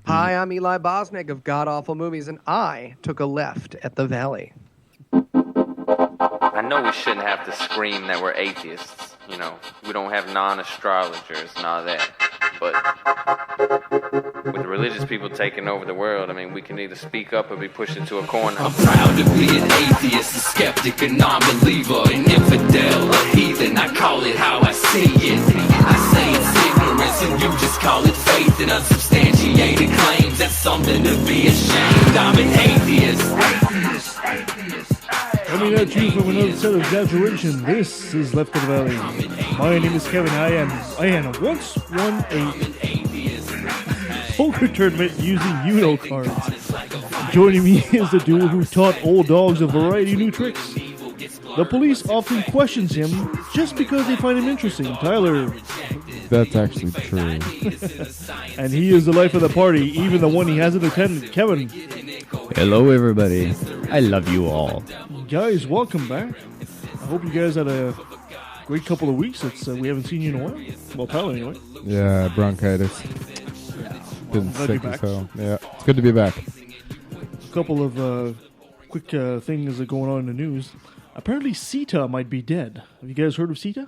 Hi, I'm Eli Bosnick of God Awful Movies, and I took a left at the Valley. I know we shouldn't have to scream that we're atheists. You know, we don't have non-astrologers and all that. But with the religious people taking over the world, I mean, we can either speak up or be pushed into a corner. I'm proud to be an atheist, a skeptic, a non-believer, an infidel, a heathen. I call it how I see it. I say it's ignorance and you just call it faith and unsubstantiated claims. That's something to be ashamed. I'm an atheist. Coming at you from another set of exaggeration, this is Left of the Valley. My name is Kevin. I once won a poker tournament using Uno cards. Joining me is the dude who taught old dogs a variety of new tricks. The police often questions him just because they find him interesting. Tyler. That's actually true. And he is the life of the party, even the one he hasn't attended. Kevin. Hello, everybody. I love you all. Guys, welcome back. I hope you guys had a great couple of weeks. We haven't seen you in a while. Well, Tyler, anyway. Yeah, bronchitis. Been sick as hell. Yeah, it's good to be back. A couple of quick things that are going on in the news. Apparently, CETA might be dead. Have you guys heard of CETA?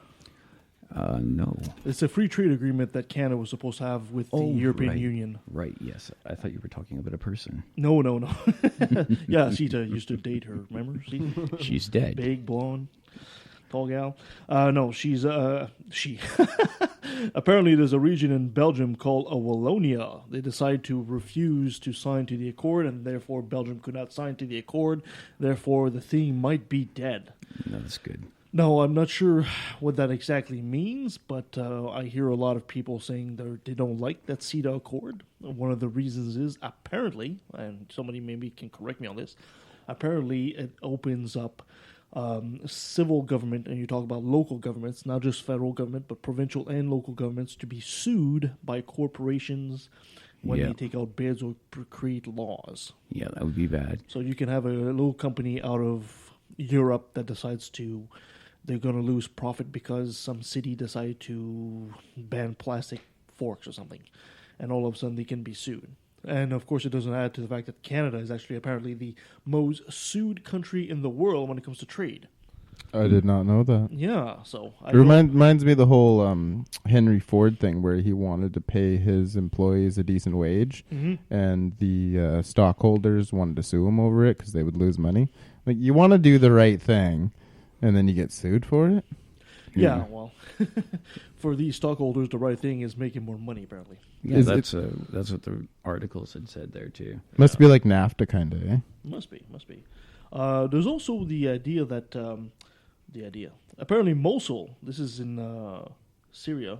No. It's a free trade agreement that Canada was supposed to have with the European Union. Right, yes. I thought you were talking about a person. No. Yeah, CETA used to date her, remember? She's dead. Big, blonde, tall gal. No, she's... she. Apparently, there's a region in Belgium called Wallonia. They decided to refuse to sign to the accord, and therefore Belgium could not sign to the accord. Therefore, the thing might be dead. No, that's good. No, I'm not sure what that exactly means, but I hear a lot of people saying they don't like that CETA Accord. One of the reasons is apparently, and somebody maybe can correct me on this, apparently it opens up civil government, and you talk about local governments, not just federal government, but provincial and local governments, to be sued by corporations when they take out bids or create laws. Yeah, that would be bad. So you can have a little company out of Europe that decides they're going to lose profit because some city decided to ban plastic forks or something. And all of a sudden they can be sued. And of course it doesn't add to the fact that Canada is actually apparently the most sued country in the world when it comes to trade. I did not know that. Yeah, so... It reminds me of the whole Henry Ford thing where he wanted to pay his employees a decent wage, and the stockholders wanted to sue him over it because they would lose money. Like, you want to do the right thing, and then you get sued for it? Yeah, well, for these stockholders, the right thing is making more money, apparently. Yeah, that's what the articles had said there, too. Must be like NAFTA, kind of, eh? Must be. There's also the idea that... apparently Mosul, this is in Syria,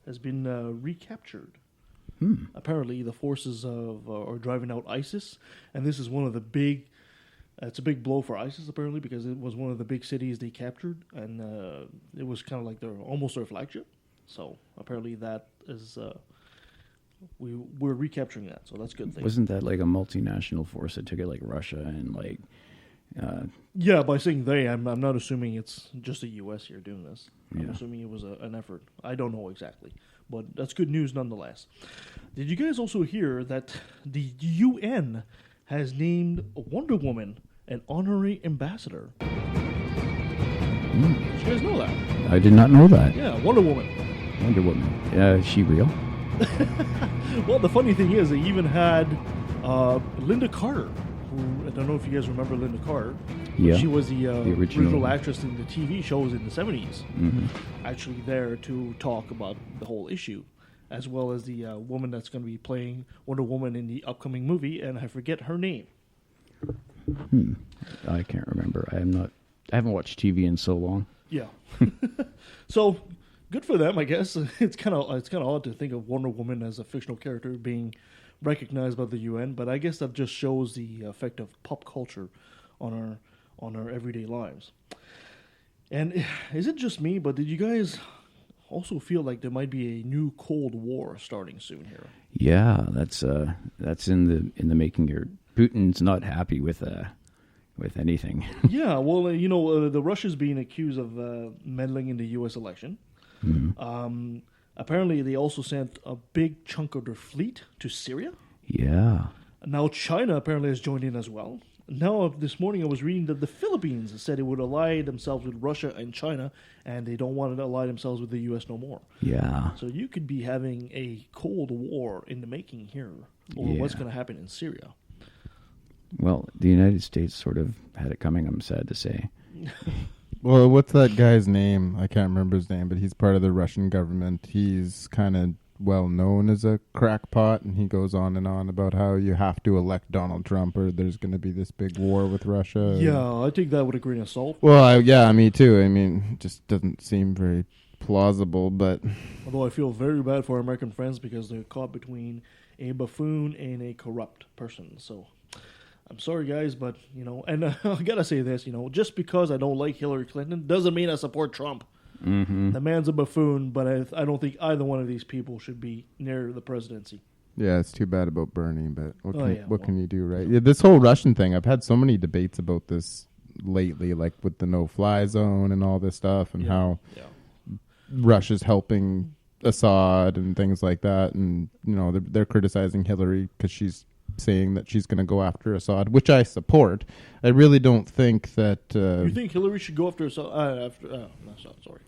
has been recaptured. Apparently the forces are driving out ISIS, and this is one of the big... it's a big blow for ISIS, apparently, because it was one of the big cities they captured, and it was kind of like almost their flagship. So apparently that is... we're recapturing that, so that's a good thing. Wasn't that like a multinational force that took it, like Russia and like... yeah, by saying they, I'm not assuming it's just the U.S. here doing this. I'm Yeah. assuming it was an effort. I don't know exactly, but that's good news nonetheless. Did you guys also hear that the UN has named Wonder Woman an honorary ambassador? Did you guys know that? I did not know that. Yeah, Wonder Woman. Wonder Woman. Is she real? Well, the funny thing is, they even had Linda Carter, who, I don't know if you guys remember Linda Carter. Yeah. She was the original original actress in the TV shows in the 70s. Actually there to talk about the whole issue, as well as the woman that's going to be playing Wonder Woman in the upcoming movie, and I forget her name. I can't remember. I haven't watched TV in so long. Yeah. So, good for them, I guess. It's kind of odd to think of Wonder Woman as a fictional character being recognized by the UN, but I guess that just shows the effect of pop culture on our everyday lives. And is it just me, but did you guys also feel like there might be a new Cold War starting soon here? Yeah, that's in the making here. Putin's not happy with anything. Yeah, well, the Russia's being accused of meddling in the U.S. election. Apparently, they also sent a big chunk of their fleet to Syria. Yeah. Now China apparently has joined in as well. Now, this morning I was reading that the Philippines said it would ally themselves with Russia and China, and they don't want to ally themselves with the U.S. no more. Yeah. So you could be having a Cold War in the making here, or what's going to happen in Syria. Well, the United States sort of had it coming, I'm sad to say. Well, what's that guy's name? I can't remember his name, but he's part of the Russian government. He's kind of well known as a crackpot, and he goes on and on about how you have to elect Donald Trump or there's going to be this big war with Russia. Yeah, I take that with a grain of salt. Well, yeah, me too. I mean, it just doesn't seem very plausible, but... Although I feel very bad for our American friends because they're caught between a buffoon and a corrupt person, so... I'm sorry, guys, but, and I gotta say this, just because I don't like Hillary Clinton doesn't mean I support Trump. Mm-hmm. The man's a buffoon, but I don't think either one of these people should be near the presidency. Yeah, it's too bad about Bernie, but what can you do, right? Yeah, this whole Russian thing, I've had so many debates about this lately, like with the no-fly zone and all this stuff, and how Russia's helping Assad and things like that, and, they're criticizing Hillary because she's saying that she's going to go after Assad, which I support. I really don't think that... you think Hillary should go after Assad?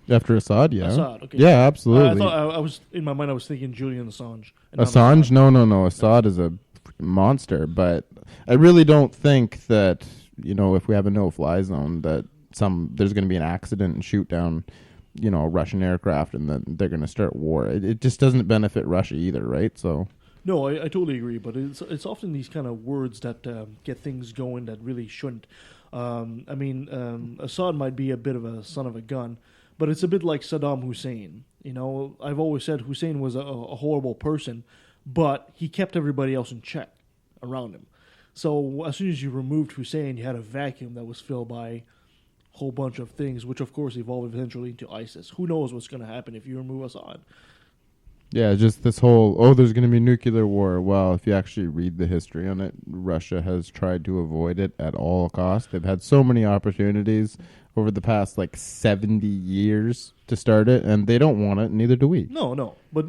After Assad, yeah. Assad, okay. Yeah, absolutely. I thought I was in my mind. I was thinking Julian Assange. Assange? No. Assad is a monster, but I really don't think that if we have a no-fly zone, that there's going to be an accident and shoot down, a Russian aircraft, and then they're going to start war. It just doesn't benefit Russia either, right? So. No, I totally agree, but it's often these kind of words that get things going that really shouldn't. Assad might be a bit of a son of a gun, but it's a bit like Saddam Hussein. I've always said Hussein was a horrible person, but he kept everybody else in check around him. So as soon as you removed Hussein, you had a vacuum that was filled by a whole bunch of things, which of course evolved eventually into ISIS. Who knows what's going to happen if you remove Assad? Yeah, just this whole, there's going to be nuclear war. Well, if you actually read the history on it, Russia has tried to avoid it at all costs. They've had so many opportunities over the past, 70 years to start it, and they don't want it, neither do we. No. But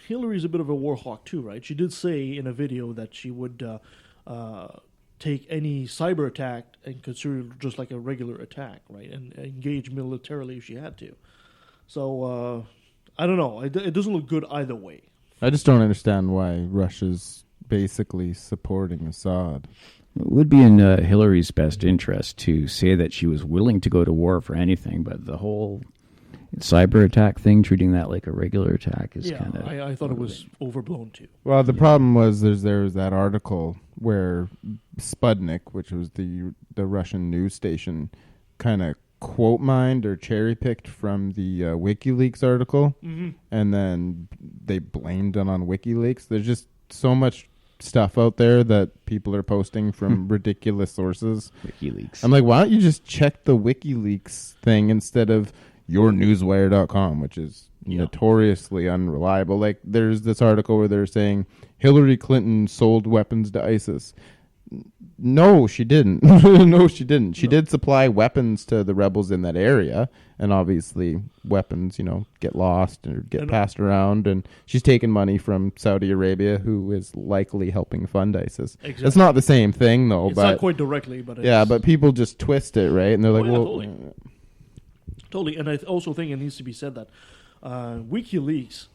Hillary's a bit of a war hawk too, right? She did say in a video that she would take any cyber attack and consider it just like a regular attack, right? And engage militarily if she had to. So... I don't know. It doesn't look good either way. I just don't understand why Russia's basically supporting Assad. It would be in Hillary's best interest to say that she was willing to go to war for anything, but the whole cyber attack thing, treating that like a regular attack, is kind of... I thought it was overblown too. Well, the problem was there was that article where Sputnik, which was the Russian news station, kind of quote mined or cherry picked from the WikiLeaks article, and then they blamed it on WikiLeaks. There's just so much stuff out there that people are posting from ridiculous sources. WikiLeaks. I'm like, why don't you just check the WikiLeaks thing instead of yournewswire.com, which is notoriously unreliable. Like, there's this article where they're saying Hillary Clinton sold weapons to ISIS. No, she didn't. No, she didn't. She did supply weapons to the rebels in that area, and obviously weapons, get lost or get passed around, and she's taken money from Saudi Arabia, who is likely helping fund ISIS. Exactly. It's not the same thing, though. It's but not quite directly, but but people just twist it, right? And they're like, Totally, and I also think it needs to be said that WikiLeaks,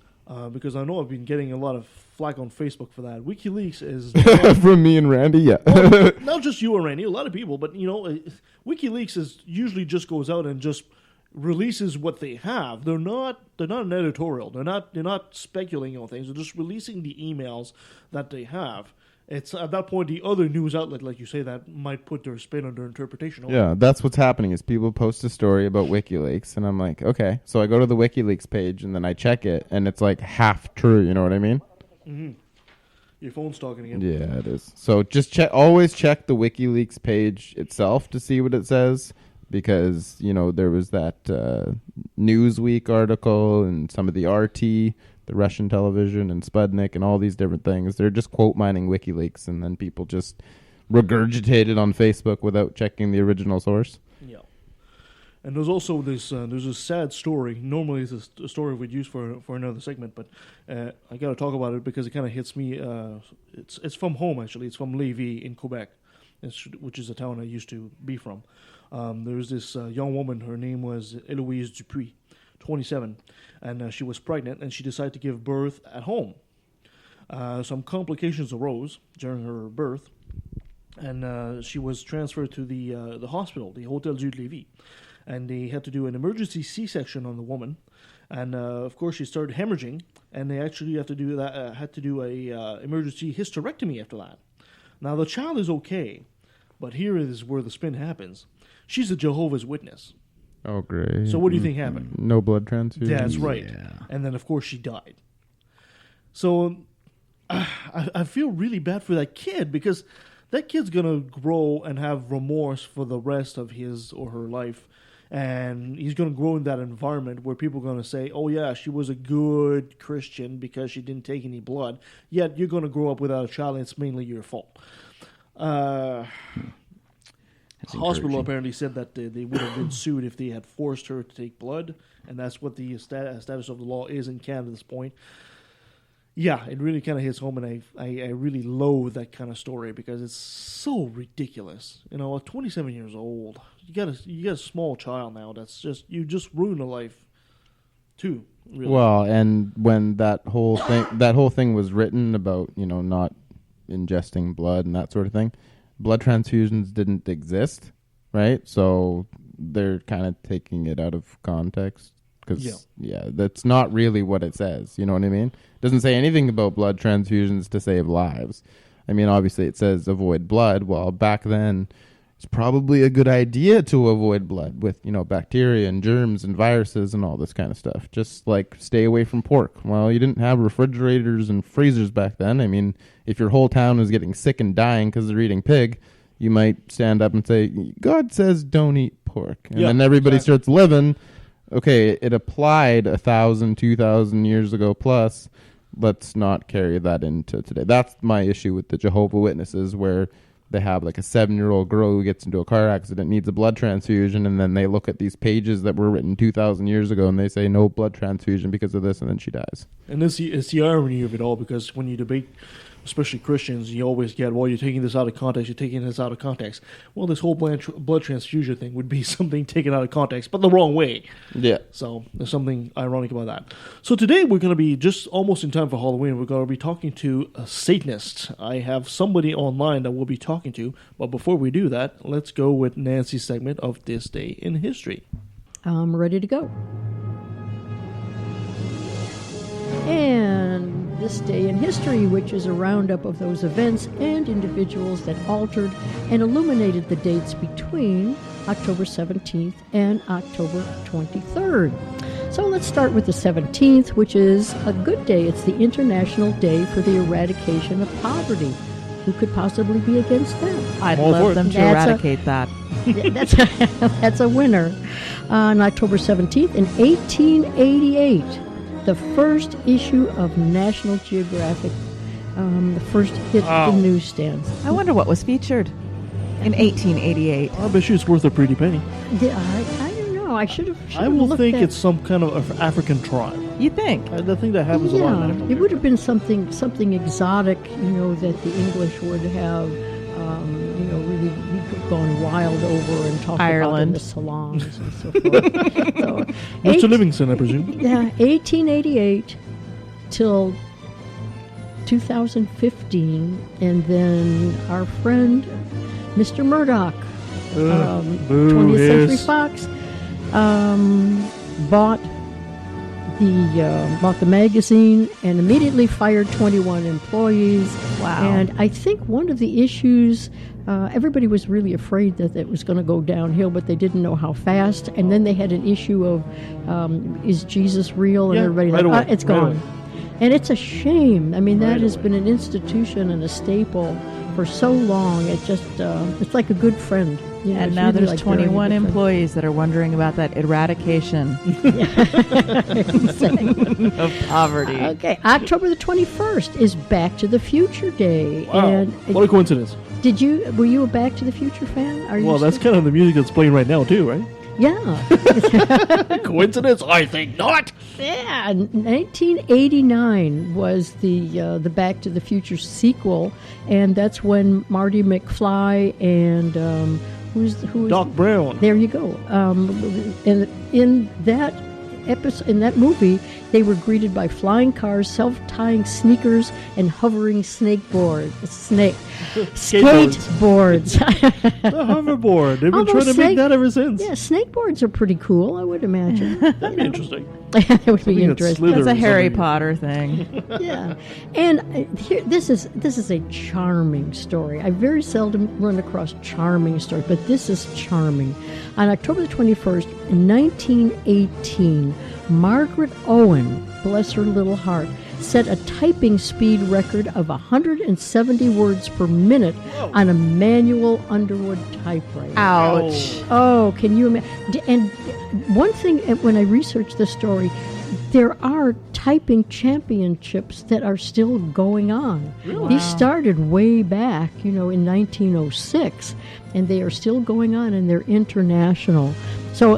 because I know I've been getting a lot of flack on Facebook for that. WikiLeaks is... From me and Randy, yeah. Well, not just you and Randy, a lot of people, but, WikiLeaks usually just goes out and just releases what they have. They're not an editorial. They're not speculating on things. They're just releasing the emails that they have. It's at that point the other news outlet, like you say, that might put their spin on their interpretation. Yeah, that's what's happening is people post a story about WikiLeaks, and I'm like, okay. So I go to the WikiLeaks page, and then I check it, and it's half true, you know what I mean? Mm-hmm. Your phone's talking again. Yeah, it is. So just always check the WikiLeaks page itself to see what it says, because, there was that Newsweek article and some of the RT, the Russian television, and Sputnik and all these different things. They're just quote mining WikiLeaks, and then people just regurgitate it on Facebook without checking the original source. Yeah. And there's also this there's a sad story. Normally it's a story we'd use for another segment, but I got to talk about it because it kind of hits me. It's from home, actually. It's from Lévis in Quebec, which is a town I used to be from. There was this young woman. Her name was Eloise Dupuis, 27, and she was pregnant, and she decided to give birth at home. Some complications arose during her birth, and she was transferred to the hospital, the Hôtel Dieu de Lévis. And they had to do an emergency C-section on the woman, and of course she started hemorrhaging, and they actually had to do a emergency hysterectomy after that. Now the child is okay, but here is where the spin happens. She's a Jehovah's Witness. Oh, great. So what do you think happened? No blood transfusion? That's right. And then of course she died. So I feel really bad for that kid, because that kid's going to grow and have remorse for the rest of his or her life. And he's going to grow in that environment where people are going to say, oh, yeah, she was a good Christian because she didn't take any blood. Yet you're going to grow up without a child, and it's mainly your fault. Hospital apparently said that they would have been sued if they had forced her to take blood. And that's what the status of the law is in Canada at this point. Yeah, it really kind of hits home, and I really loathe that kind of story because it's so ridiculous. You know, at 27 years old, you got a small child now. You just ruined a life, too. Really. Well, and when that whole thing was written about, you know, not ingesting blood and that sort of thing, blood transfusions didn't exist, right? So they're kind of taking it out of context. Because, that's not really what it says. You know what I mean? It doesn't say anything about blood transfusions to save lives. I mean, obviously it says avoid blood. Well, back then, it's probably a good idea to avoid blood with, you know, bacteria and germs and viruses and all this kind of stuff. Just like stay away from pork. Well, you didn't have refrigerators and freezers back then. I mean, if your whole town was getting sick and dying because they're eating pig, you might stand up and say, God says don't eat pork. And then everybody starts living. Okay, it applied 1,000, 2,000 years ago plus. Let's not carry that into today. That's my issue with the Jehovah's Witnesses, where they have like a 7-year-old girl who gets into a car accident, needs a blood transfusion, and then they look at these pages that were written 2,000 years ago, and they say no blood transfusion because of this, and then she dies. And it's the irony of it all, because when you debate, especially Christians, you always get, well, you're taking this out of context, you're taking this out of context. Well, this whole blood transfusion thing would be something taken out of context, but the wrong way. Yeah. So there's something ironic about that. So today we're going to be just almost in time for Halloween. We're going to be talking to a Satanist. I have somebody online that we'll be talking to, but before we do that, let's go with Nancy's segment of This Day in History. I'm ready to go. And This Day in History, which is a roundup of those events and individuals that altered and illuminated the dates between October 17th and October 23rd. So let's start with the 17th, which is a good day. It's the International Day for the Eradication of Poverty. Who could possibly be against that? I'd love them to eradicate that. That's a winner. On October 17th, in 1888, the first issue of National Geographic, the first hit the newsstands. I wonder what was featured in 1888. I bet you it's worth a pretty penny. I don't know. I should have. I will think it's some kind of African tribe. You think? I think that happens a lot in Africa. It would have been something exotic, that the English would have, really gone wild over and talked about in the salons and so forth. Mr. Livingston, I presume. Yeah, 1888 till 2015, and then our friend Mr. Murdoch, 20th Century Fox, bought the magazine and immediately fired 21 employees. Wow. And I think one of the issues, everybody was really afraid that it was going to go downhill, but they didn't know how fast. And then they had an issue of, is Jesus real? And everybody it's gone. And it's a shame. I mean, that has been an institution and a staple for so long. It just, it's like a good friend. And now there's 21 employees that are wondering about that eradication of poverty. Okay, October the 21st is Back to the Future Day. Wow, and what a coincidence. Were you a Back to the Future fan? Well, that's kind of the music that's playing right now too, right? Yeah. Coincidence? I think not. Yeah, 1989 was the Back to the Future sequel, and that's when Marty McFly and who's Doc Brown. There you go. And in that episode, in that movie, they were greeted by flying cars, self-tying sneakers, and hovering skateboards. The hoverboard. They've been Although trying to make that ever since. Yeah, snakeboods are pretty cool, I would imagine. That'd be interesting. That would be Something that interesting. slithers That's a Harry something. Potter thing. Yeah, and here, this is a charming story. I very seldom run across charming stories, but this is charming. On October the 21st, 1918, Margaret Owen, bless her little heart, set a typing speed record of 170 words per minute on a manual Underwood typewriter. Ouch. Oh, can you imagine? And one thing, when I researched this story, there are typing championships that are still going on. Really? These started way back, in 1906, and they are still going on, and they're international. So,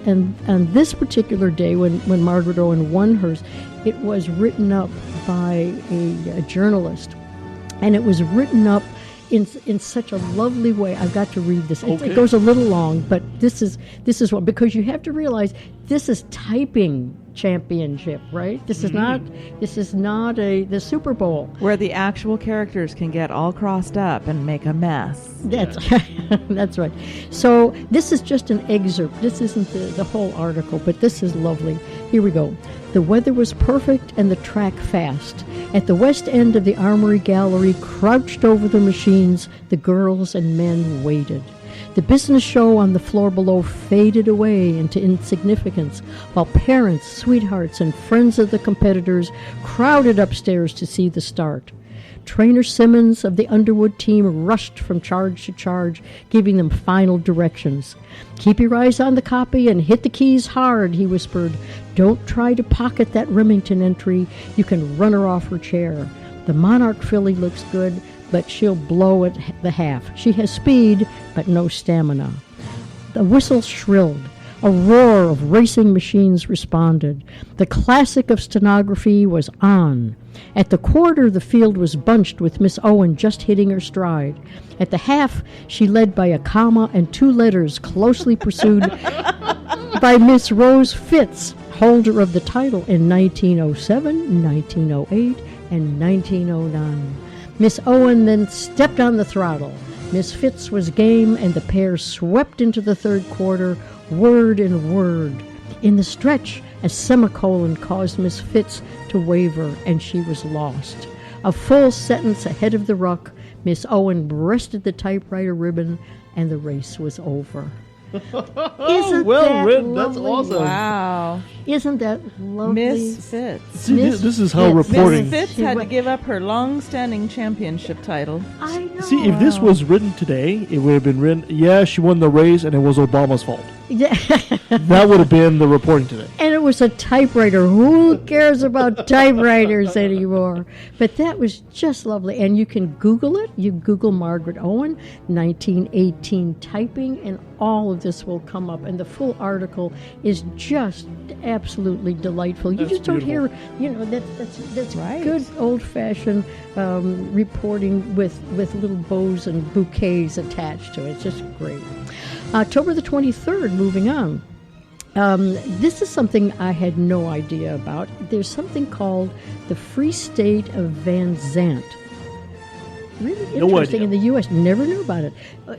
and on this particular day, when Margaret Owen won hers, it was written up by a journalist, and it was written up in such a lovely way. I've got to read this. It goes a little long, but this is what, because you have to realize this is typing championship, right? This is not the Super Bowl Where the actual characters can get all crossed up and make a mess. That's right. So this is just an excerpt. This isn't the whole article, but this is lovely. Here we go. The weather was perfect and the track fast. At the west end of the Armory Gallery, crouched over the machines, the girls and men waited. The business show on the floor below faded away into insignificance, while parents, sweethearts, and friends of the competitors crowded upstairs to see the start. Trainer Simmons of the Underwood team rushed from charge to charge, giving them final directions. "Keep your eyes on the copy and hit the keys hard," he whispered. "Don't try to pocket that Remington entry. You can run her off her chair. The Monarch filly looks good, but she'll blow at the half. She has speed, but no stamina." The whistle shrilled. A roar of racing machines responded. The classic of stenography was on. At the quarter, the field was bunched with Miss Owen just hitting her stride. At the half, she led by a comma and 2 letters, closely pursued by Miss Rose Fitz, holder of the title in 1907, 1908, and 1909. Miss Owen then stepped on the throttle. Miss Fitz was game, and the pair swept into the third quarter, word in word. In the stretch, a semicolon caused Miss Fitz to waver, and she was lost. A full sentence ahead of the ruck, Miss Owen breasted the typewriter ribbon, and the race was over. Isn't well that written. That's lovely? awesome. Wow. Isn't that lovely? Miss Fitz. See, Miss this is how Fitz. reporting. Miss Fitz had to give up her long-standing championship title. I know. See, if this was written today, it would have been written, yeah, she won the race and it was Obama's fault. That would have been the reporting today. And it was a typewriter. Who cares about typewriters anymore? But that was just lovely. And you can Google it. You Google Margaret Owen, 1918 typing, and all of this will come up. And the full article is just absolutely delightful. You That's just don't beautiful. hear, that's Right. good old-fashioned reporting with little bows and bouquets attached to it. It's just great. October the 23rd, moving on. This is something I had no idea about. There's something called the Free State of Van Zandt. Really No interesting idea. in the U.S. Never knew about it.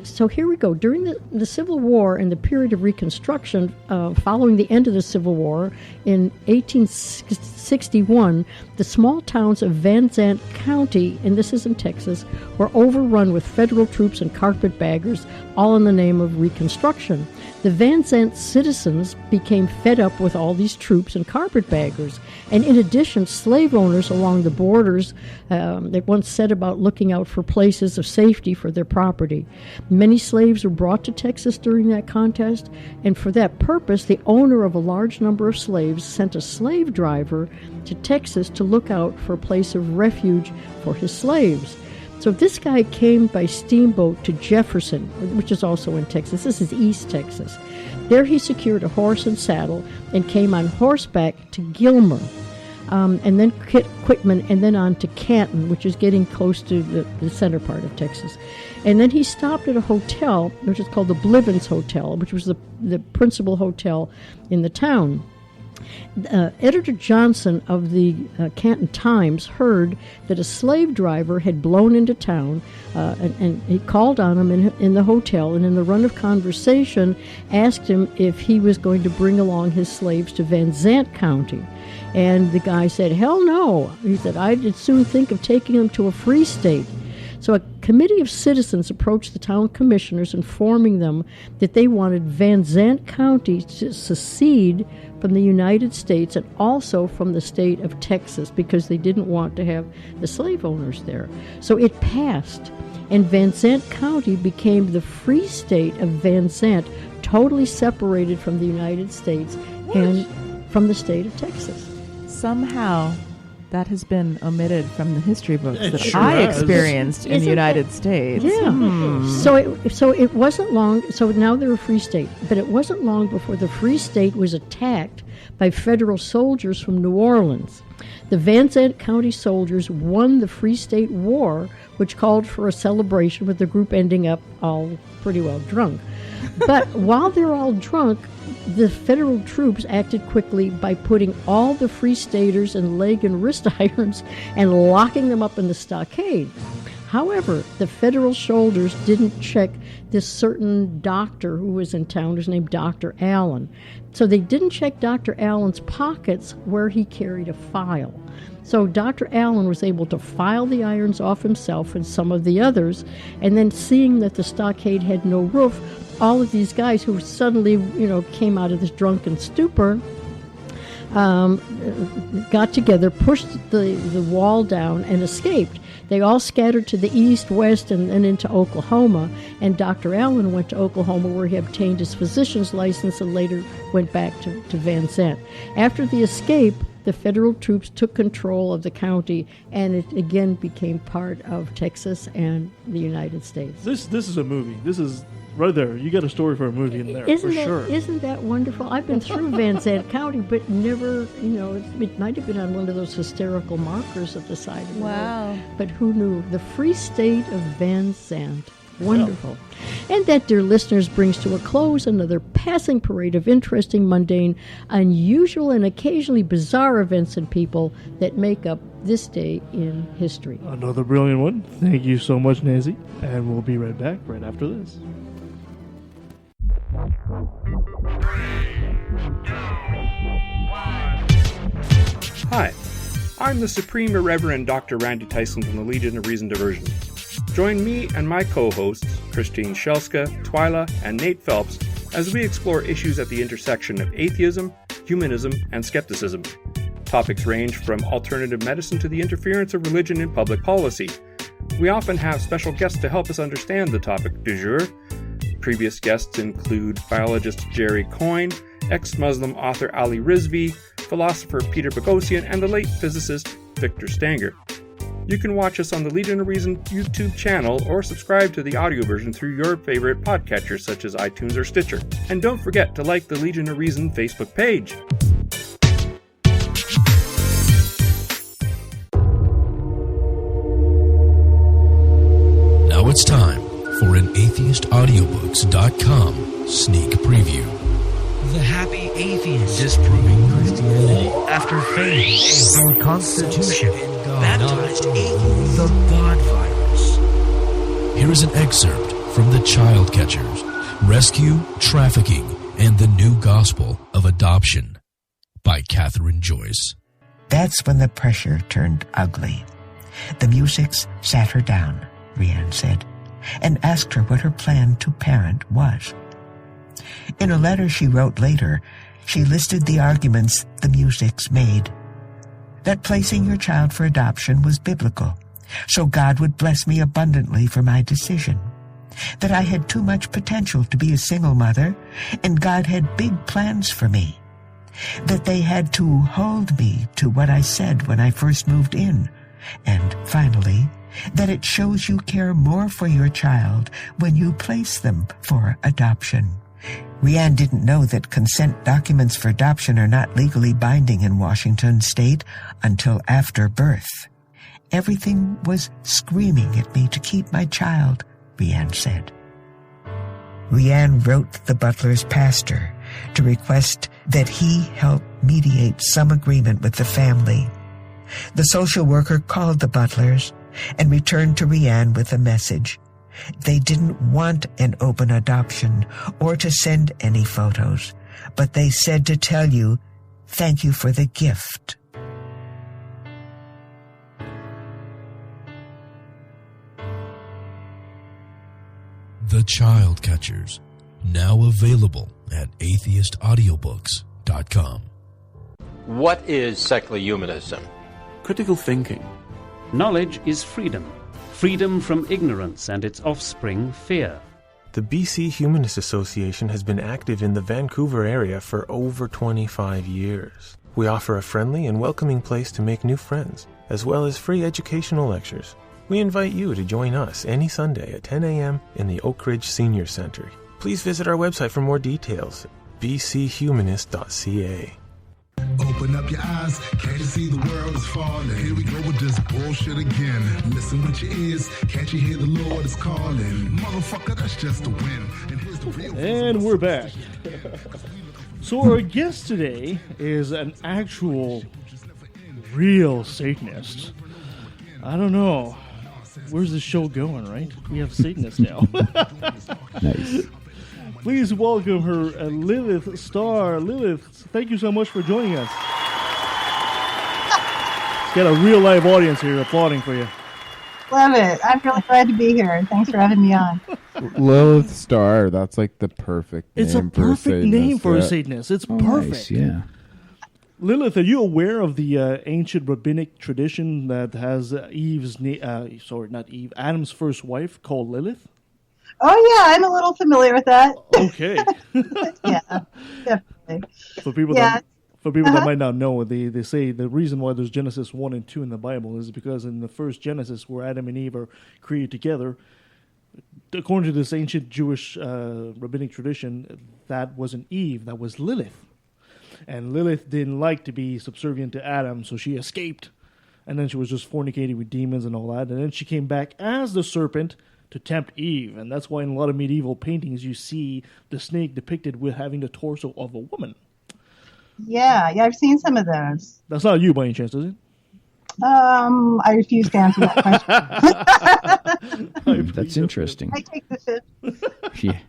So here we go. During the Civil War and the period of Reconstruction, following the end of the Civil War in 1861, the small towns of Van Zandt County, and this is in Texas, were overrun with federal troops and carpetbaggers, all in the name of Reconstruction. The Van Zandt citizens became fed up with all these troops and carpetbaggers. And in addition, slave owners along the borders that once set about looking out for places of safety for their property. Many slaves were brought to Texas during that contest, and for that purpose, the owner of a large number of slaves sent a slave driver to Texas to look out for a place of refuge for his slaves. So this guy came by steamboat to Jefferson, which is also in Texas. This is East Texas. There he secured a horse and saddle and came on horseback to Gilmer, and then Quitman, and then on to Canton, which is getting close to the center part of Texas. And then he stopped at a hotel, which is called the Blivens Hotel, which was the principal hotel in the town. Editor Johnson of the Canton Times heard that a slave driver had blown into town, and he called on him in the hotel, and in the run of conversation asked him if he was going to bring along his slaves to Van Zant County. And the guy said, "Hell no." He said, "I'd soon think of taking them to a free state." So a committee of citizens approached the town commissioners, informing them that they wanted Van Zant County to secede from the United States and also from the state of Texas, because they didn't want to have the slave owners there. So it passed, and Van Zant County became the free state of Van Zant, totally separated from the United States and from the state of Texas. Somehow that has been omitted from the history books that sure I has. experienced in the United States. Yeah. So it wasn't long. So now they're a free state, but it wasn't long before the free state was attacked by federal soldiers from New Orleans. The Van Zant County soldiers won the Free State War, which called for a celebration, with the group ending up all pretty well drunk. But while they're all drunk, the federal troops acted quickly by putting all the Free Staters in leg and wrist irons and locking them up in the stockade. However, the federal soldiers didn't check this certain doctor who was in town, who's named Dr. Allen. So they didn't check Dr. Allen's pockets where he carried a file. So Dr. Allen was able to file the irons off himself and some of the others, and then seeing that the stockade had no roof, all of these guys who suddenly, came out of this drunken stupor, got together, pushed the wall down, and escaped. They all scattered to the east, west, and into Oklahoma, and Dr. Allen went to Oklahoma, where he obtained his physician's license and later went back to Van Zant. After the escape, the federal troops took control of the county, and it again became part of Texas and the United States. This is a movie. This is right there. You got a story for a movie in there, for sure. Isn't that wonderful? I've been through Van Zant County, but never, it might have been on one of those hysterical markers at the side of the road. But who knew? The Free State of Van Zant. Wonderful. Yeah. And that, dear listeners, brings to a close another passing parade of interesting, mundane, unusual, and occasionally bizarre events and people that make up this day in history. Another brilliant one. Thank you so much, Nancy. And we'll be right back right after this. Hi, I'm the Supreme Irreverend Dr. Randy Tyson from the Legion of Reason Diversion. Join me and my co-hosts, Christine Shelska, Twyla, and Nate Phelps, as we explore issues at the intersection of atheism, humanism, and skepticism. Topics range from alternative medicine to the interference of religion in public policy. We often have special guests to help us understand the topic du jour. Previous guests include biologist Jerry Coyne, ex-Muslim author Ali Rizvi, philosopher Peter Boghossian, and the late physicist Victor Stanger. You can watch us on the Legion of Reason YouTube channel or subscribe to the audio version through your favorite podcatcher such as iTunes or Stitcher. And don't forget to like the Legion of Reason Facebook page. Now it's time for an atheistaudiobooks.com sneak preview. The Happy Atheist, disproving Christianity after failing our Constitution, baptized atheists, the God virus. Here is an excerpt from The Child Catchers, Rescue, Trafficking, and the New Gospel of Adoption by Catherine Joyce. That's when the pressure turned ugly. The Musics sat her down, Rianne said, and asked her what her plan to parent was. In a letter she wrote later, she listed the arguments the Musics made. That placing your child for adoption was biblical, so God would bless me abundantly for my decision. That I had too much potential to be a single mother, and God had big plans for me. That they had to hold me to what I said when I first moved in. And finally, that it shows you care more for your child when you place them for adoption. Rianne didn't know that consent documents for adoption are not legally binding in Washington state until after birth. Everything was screaming at me to keep my child, Rianne said. Rianne wrote the Butlers' pastor to request that he help mediate some agreement with the family. The social worker called the Butlers and returned to Rianne with a message. They didn't want an open adoption or to send any photos, but they said to tell you, thank you for the gift. The Child Catchers, now available at atheistaudiobooks.com. What is secular humanism? Critical thinking. Knowledge is freedom. Freedom from ignorance and its offspring, fear. The BC Humanist Association has been active in the Vancouver area for over 25 years. We offer a friendly and welcoming place to make new friends, as well as free educational lectures. We invite you to join us any Sunday at 10 a.m. in the Oak Ridge Senior Center. Please visit our website for more details, bchumanist.ca. Open up your eyes, can't you see the world is falling? Here we go with this bullshit again. Listen with your ears, can't you hear the Lord is calling? Motherfucker, that's just the wind. And here's the real. And we're back. So our guest today is an actual, real Satanist. I don't know. Where's the show going, right? We have Satanists now. Nice. Please welcome her, Lilith Star. Lilith, thank you so much for joining us. It's got a real live audience here applauding for you. Love it. I'm really glad to be here. Thanks for having me on. Lilith Star, that's like the perfect name. It's a perfect name for a Satanist. It's perfect. Nice, yeah. Lilith, are you aware of the ancient rabbinic tradition that has Adam's first wife called Lilith? Oh, yeah, I'm a little familiar with that. Okay. Yeah, definitely. For people that might not know, they say the reason why there's Genesis 1 and 2 in the Bible is because in the first Genesis, where Adam and Eve are created together, according to this ancient Jewish rabbinic tradition, that wasn't Eve, that was Lilith. And Lilith didn't like to be subservient to Adam, so she escaped. And then she was just fornicating with demons and all that. And then she came back as the serpent to tempt Eve. And that's why in a lot of medieval paintings you see the snake depicted with having the torso of a woman. Yeah, I've seen some of those. That's not you by any chance, is it? I refuse to answer that question. That's interesting. I take the fifth. Yeah.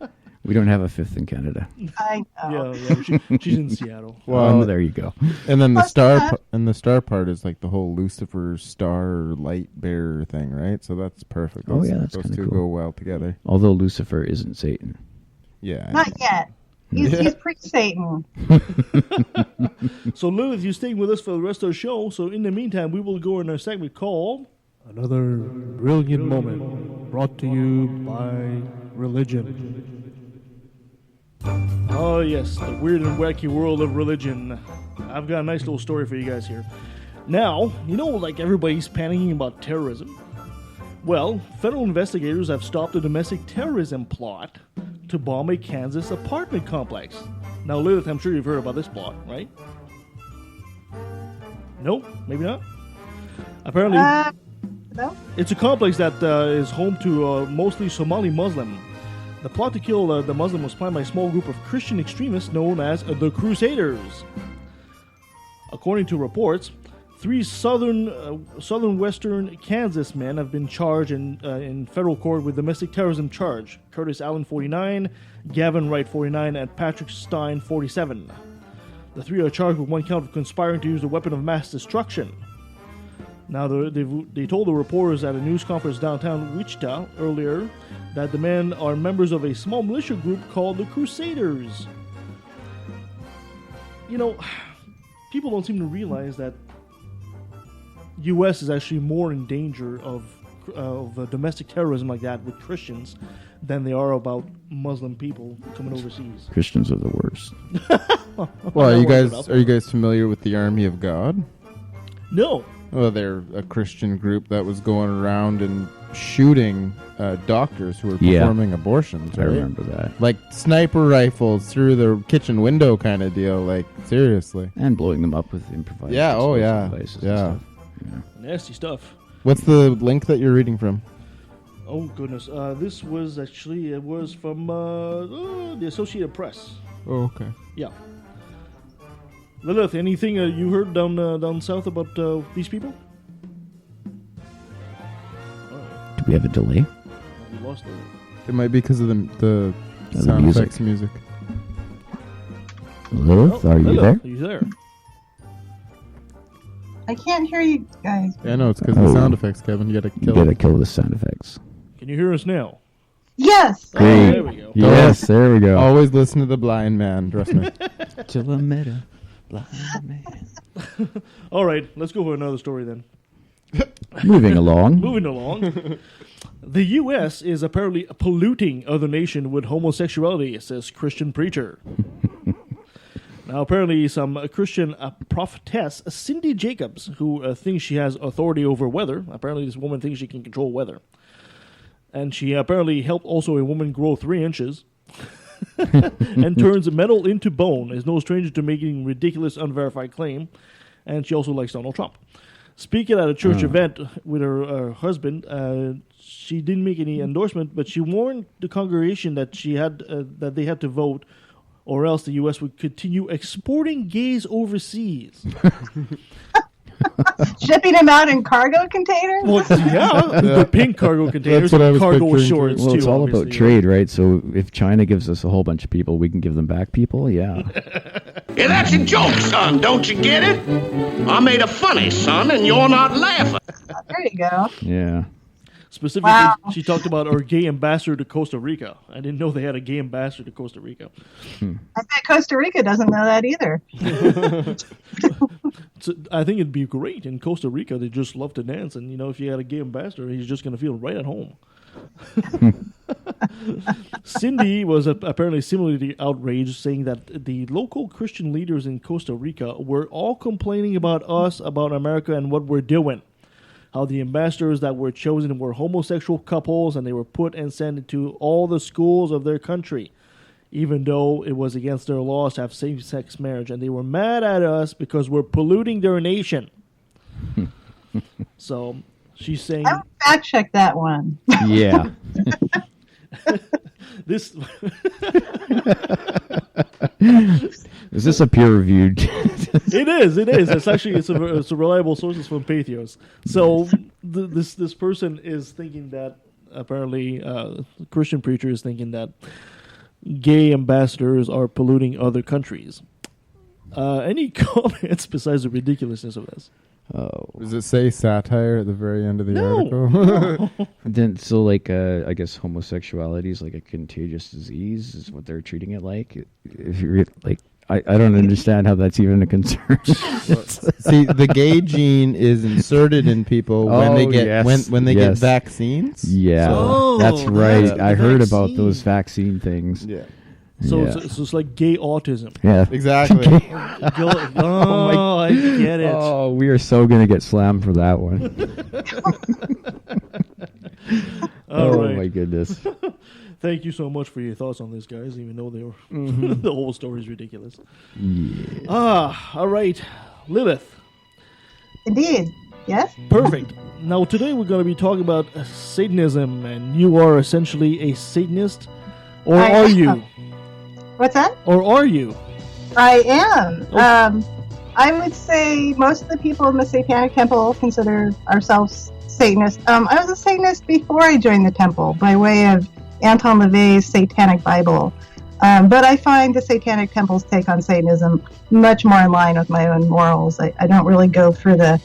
We don't have a fifth in Canada. I know. Yeah, she's in Seattle. Well, there you go. And then the star part is like the whole Lucifer star light bearer thing, right? So that's perfect. Those, that's those kind two of cool. go well together. Although Lucifer isn't Satan. Yeah. Not yet. He's pre-Satan. So Lilith, you're staying with us for the rest of the show. So in the meantime, we will go in our segment called Another Brilliant Moment, brought to you by Religion. Oh yes, the weird and wacky world of religion. I've got a nice little story for you guys here. Now, like everybody's panicking about terrorism. Well, federal investigators have stopped a domestic terrorism plot to bomb a Kansas apartment complex. Now, Lilith, I'm sure you've heard about this plot, right? Nope, maybe not. Apparently, no. It's a complex that is home to mostly Somali Muslim. The plot to kill the Muslim was planned by a small group of Christian extremists known as the Crusaders. According to reports, 3 southwestern Kansas men have been charged in federal court with domestic terrorism charge. Curtis Allen, 49, Gavin Wright, 49, and Patrick Stein, 47. The 3 are charged with 1 count of conspiring to use a weapon of mass destruction. Now, they told the reporters at a news conference downtown Wichita earlier that the men are members of a small militia group called the Crusaders. People don't seem to realize that U.S. is actually more in danger of domestic terrorism like that with Christians than they are about Muslim people coming overseas. Christians are the worst. Well, are you guys familiar with the Army of God? No. Well, they're a Christian group that was going around and shooting doctors who were performing abortions. Right? I remember that. Like sniper rifles through the kitchen window kind of deal. Like, seriously. And blowing them up with improvised devices. Yeah. Nasty stuff. What's the link that you're reading from? Oh, goodness. This was actually, it was from the Associated Press. Oh, okay. Yeah. Lilith, anything you heard down south about these people? Do we have a delay? We lost Lilith. It might be because of the sound effects music. Lilith, are you there? Are you there? I can't hear you guys. Yeah, no, it's because of the sound effects, Kevin. You gotta kill the sound effects. Can you hear us now? Yes. Great. There we go. Yes, there we go. Always listen to the blind man, trust me. Till I met a blind man. All right, let's go for another story then. Moving along. Moving along. The U.S. is apparently polluting other nation with homosexuality, says Christian preacher. Now, apparently, some Christian prophetess, Cindy Jacobs, who thinks she has authority over weather. Apparently, this woman thinks she can control weather. And she apparently helped also a woman grow 3 inches and turns metal into bone, is no stranger to making ridiculous, unverified claim. And she also likes Donald Trump. Speaking at a church event with her husband, she didn't make any endorsement, but she warned the congregation that she had that they had to vote, or else the U.S. would continue exporting gays overseas. Shipping them out in cargo containers? Well, yeah, the pink cargo containers, That's what I was cargo picturing, shorts, well, too. it's all obviously, about trade, right? So if China gives us a whole bunch of people, we can give them back people? Yeah. Yeah, that's a joke, son. Don't you get it? I made a funny, son, and you're not laughing. There you go. Yeah. Specifically, she talked about our gay ambassador to Costa Rica. I didn't know they had a gay ambassador to Costa Rica. I bet Costa Rica doesn't know that either. So I think it'd be great. In Costa Rica, they just love to dance. And, if you had a gay ambassador, he's just going to feel right at home. Cindy was apparently similarly outraged, saying that the local Christian leaders in Costa Rica were all complaining about us, about America, and what we're doing. How the ambassadors that were chosen were homosexual couples, and they were put and sent into all the schools of their country, even though it was against their laws to have same-sex marriage. And they were mad at us because we're polluting their nation. So she's saying... I would fact check that one. Yeah. This... Is this a peer-reviewed? It is. It's actually it's a reliable source. It's from Pathos. So this person is thinking that apparently Christian preacher is thinking that gay ambassadors are polluting other countries. Any comments besides the ridiculousness of this? Oh, does it say satire at the very end of the article? No. Then so I guess homosexuality is like a contagious disease is what they're treating it like. If you I don't understand how that's even a concern. See, the gay gene is inserted in people when they get when they get vaccines. Yeah, that's right. I heard about those vaccine things. Yeah. So it's like gay autism. Yeah, exactly. I get it. Oh, we are so gonna get slammed for that one. Right. My goodness. Thank you so much for your thoughts on this, guys, even though they were the whole story is ridiculous. Yeah. All right. Lilith. Indeed. Yes? Perfect. Now, today we're going to be talking about Satanism, and you are essentially a Satanist, or are you? What's that? Or are you? I am. Okay. I would say most of the people in the Satanic Temple consider ourselves Satanists. I was a Satanist before I joined the temple by way of Anton LaVey's Satanic Bible. But I find the Satanic Temple's take on Satanism much more in line with my own morals. I don't really go for the,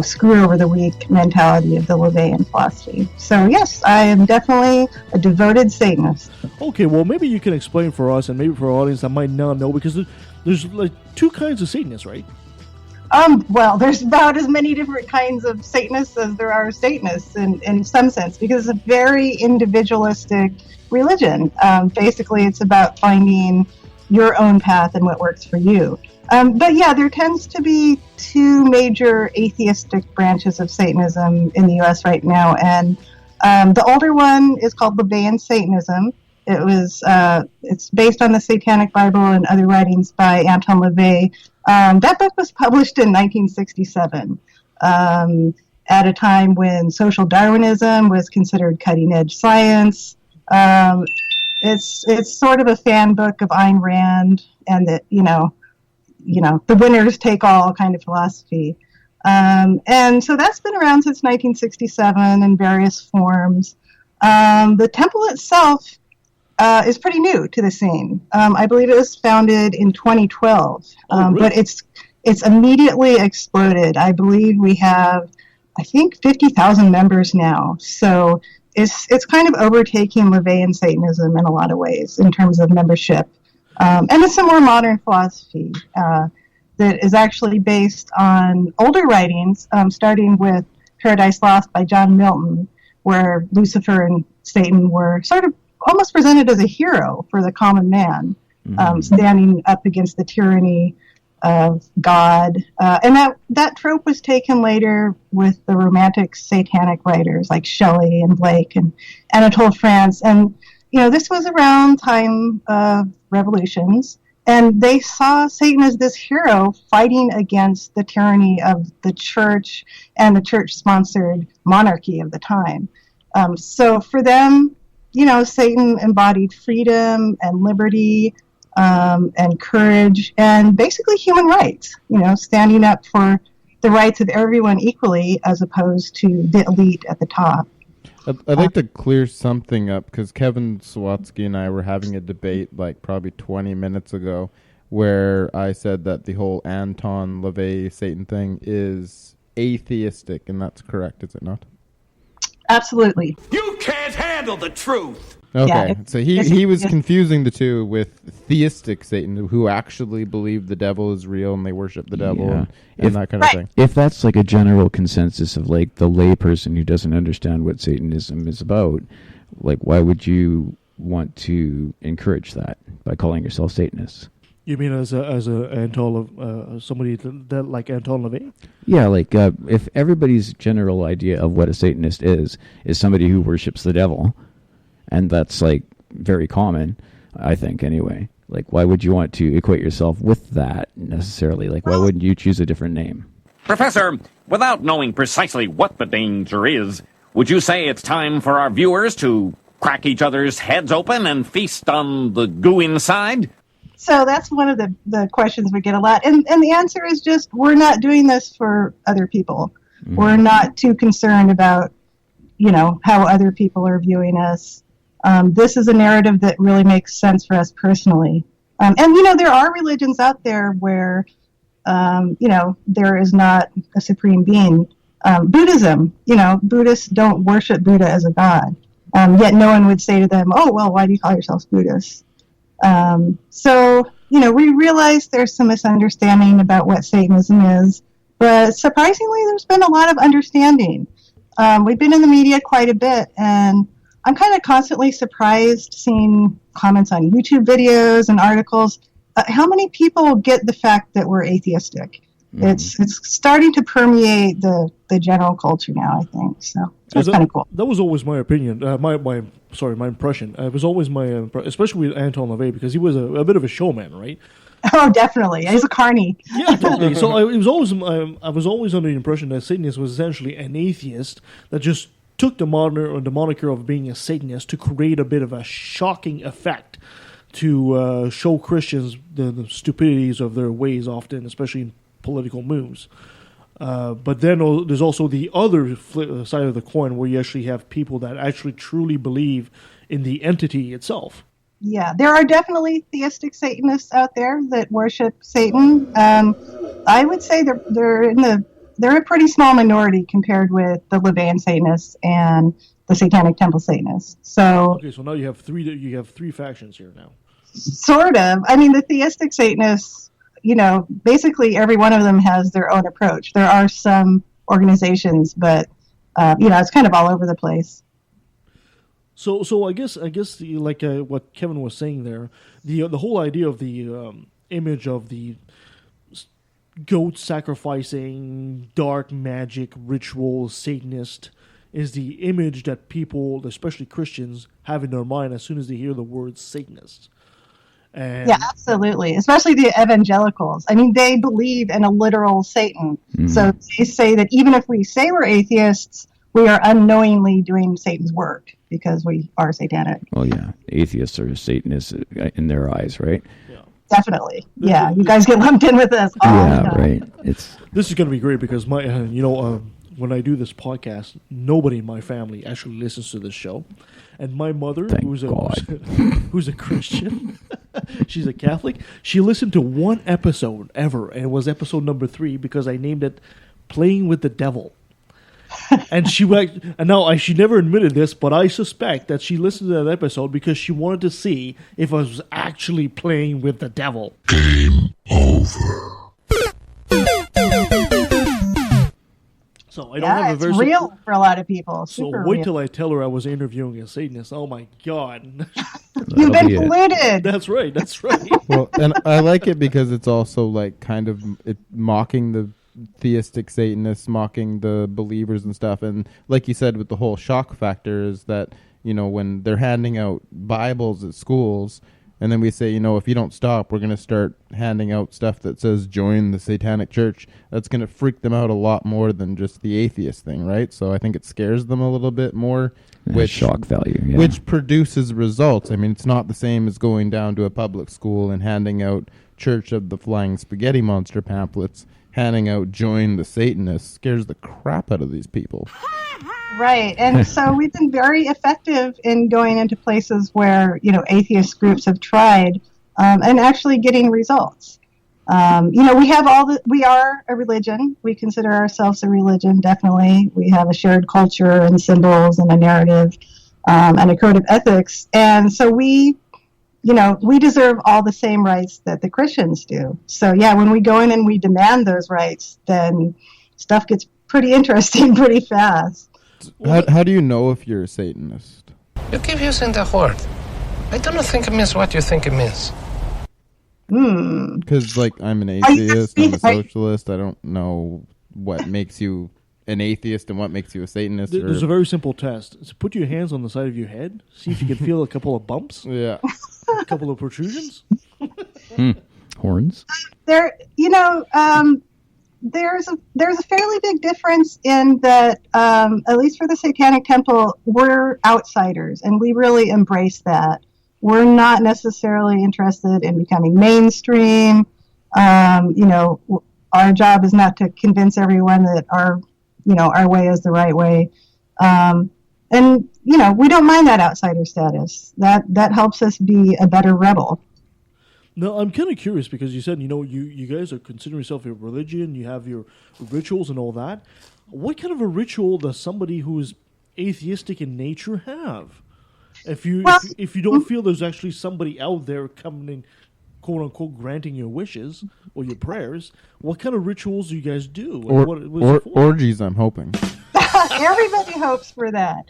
screw over the weak mentality of the LaVeyan philosophy. So yes, I am definitely a devoted Satanist. Okay, well maybe you can explain for us and maybe for our audience that might not know, because there's like two kinds of Satanists, right? Well, there's about as many different kinds of Satanists as there are Satanists in some sense, because it's a very individualistic religion. Basically, it's about finding your own path and what works for you. But yeah, there tends to be two major atheistic branches of Satanism in the U.S. right now, and the older one is called LaVeyan Satanism. It's based on the Satanic Bible and other writings by Anton LaVey. That book was published in 1967, at a time when social Darwinism was considered cutting-edge science. It's sort of a fan book of Ayn Rand, and that the winners take all kind of philosophy. And so that's been around since 1967 in various forms. The temple itself is pretty new to the scene. I believe it was founded in 2012, really? But it's immediately exploded. I believe we have, 50,000 members now. So it's kind of overtaking LaVeyan Satanism in a lot of ways in terms of membership. And it's a more modern philosophy that is actually based on older writings, starting with Paradise Lost by John Milton, where Lucifer and Satan were sort of almost presented as a hero for the common man, standing up against the tyranny of God. And that trope was taken later with the romantic satanic writers like Shelley and Blake and Anatole France. And, this was around time of revolutions, and they saw Satan as this hero fighting against the tyranny of the church and the church-sponsored monarchy of the time. So for them, Satan embodied freedom and liberty and courage and basically human rights, standing up for the rights of everyone equally as opposed to the elite at the top. I'd like to clear something up because Kevin Swatsky and I were having a debate probably 20 minutes ago where I said that the whole Anton LaVey Satan thing is atheistic, and that's correct, is it not? Absolutely. You can't handle the truth. Okay, Yeah, so he was confusing the two with theistic Satan, who actually believe the devil is real and they worship the devil and that kind of thing. If that's like a general consensus of like the layperson who doesn't understand what Satanism is about, like why would you want to encourage that by calling yourself Satanist? You mean as a Anton somebody that like Anton LaVey? Yeah, like if everybody's general idea of what a Satanist is somebody who worships the devil, and that's like very common, I think anyway. Like why would you want to equate yourself with that necessarily? Like why wouldn't you choose a different name? Professor, without knowing precisely what the danger is, would you say it's time for our viewers to crack each other's heads open and feast on the goo inside? So that's one of the questions we get a lot. And the answer is just, we're not doing this for other people. Mm-hmm. We're not too concerned about, how other people are viewing us. This is a narrative that really makes sense for us personally. And there are religions out there where, there is not a supreme being. Buddhism, Buddhists don't worship Buddha as a god. Yet no one would say to them, oh, well, why do you call yourselves Buddhists? So, we realize there's some misunderstanding about what Satanism is, but surprisingly, there's been a lot of understanding. We've been in the media quite a bit, and I'm kind of constantly surprised seeing comments on YouTube videos and articles. How many people get the fact that we're atheistic? Mm-hmm. It's starting to permeate the general culture now, I think. So that's kind of cool. That was always my opinion. My impression. It was always my especially with Anton LaVey, because he was a bit of a showman, right? Oh, definitely. He's a carny. Yeah, totally. So I was always under the impression that Satanist was essentially an atheist that just took the moniker of being a Satanist to create a bit of a shocking effect to show Christians the stupidities of their ways often, especially in political moves. But then there's also the other side of the coin where you actually have people that actually truly believe in the entity itself. Yeah, there are definitely theistic Satanists out there that worship Satan. I would say they're a pretty small minority compared with the LaVeyan Satanists and the Satanic Temple Satanists. So okay, so now you have three factions here now. Sort of. I mean, the theistic Satanists, basically every one of them has their own approach. There are some organizations, but it's kind of all over the place. So I guess what Kevin was saying there, the whole idea of the image of the goat sacrificing, dark magic, ritual, Satanist is the image that people, especially Christians, have in their mind as soon as they hear the word Satanist. And yeah, absolutely. Especially the evangelicals. I mean, they believe in a literal Satan. So they say that even if we say we're atheists, we are unknowingly doing Satan's work because we are satanic. Well, yeah, atheists are Satanists in their eyes, right? Definitely. Yeah, you guys get lumped in with us all the time. Right. This is going to be great because my, when I do this podcast, nobody in my family actually listens to this show, and my mother, who's a Christian, she's a Catholic. She listened to one episode ever, and it was episode number 3 because I named it "Playing with the Devil." And she never admitted this, but I suspect that she listened to that episode because she wanted to see if I was actually playing with the devil. Game over. So I don't have a very it's real for a lot of people. So Super wait real. till I tell her I was interviewing a Satanist. Oh my God! You've been polluted. That's right. That's right. Well, and I like it because it's also like kind of mocking the theistic Satanists, mocking the believers and stuff. And like you said, with the whole shock factor is that, when they're handing out Bibles at schools, and then we say, if you don't stop, we're going to start handing out stuff that says join the Satanic Church. That's going to freak them out a lot more than just the atheist thing, right? So I think it scares them a little bit more. Which shock value, yeah. Which produces results. I mean, it's not the same as going down to a public school and handing out Church of the Flying Spaghetti Monster pamphlets. Handing out join the Satanists scares the crap out of these people. Right. And so we've been very effective in going into places where, atheist groups have tried and actually getting results. We are a religion. We consider ourselves a religion, definitely. We have a shared culture and symbols and a narrative and a code of ethics. And so we deserve all the same rights that the Christians do. So, yeah, when we go in and we demand those rights, then stuff gets pretty interesting pretty fast. How do you know if you're a Satanist? You keep using the word. I don't think it means what you think it means. Because, I'm an atheist, I'm a socialist. I don't know what makes you an atheist and what makes you a Satanist. There's a very simple test. So put your hands on the side of your head. See if you can feel a couple of bumps. Yeah. A couple of protrusions. Horns. There's a fairly big difference in that, at least for the Satanic Temple, we're outsiders, and we really embrace that. We're not necessarily interested in becoming mainstream. Our job is not to convince everyone that our way is the right way. We don't mind that outsider status. That helps us be a better rebel. No, I'm kind of curious because you said, you guys are considering yourself a religion, you have your rituals and all that. What kind of a ritual does somebody who is atheistic in nature have? If you don't feel there's actually somebody out there coming in, quote unquote, granting your wishes or your prayers, what kind of rituals do you guys do? Orgies, I'm hoping. Everybody hopes for that.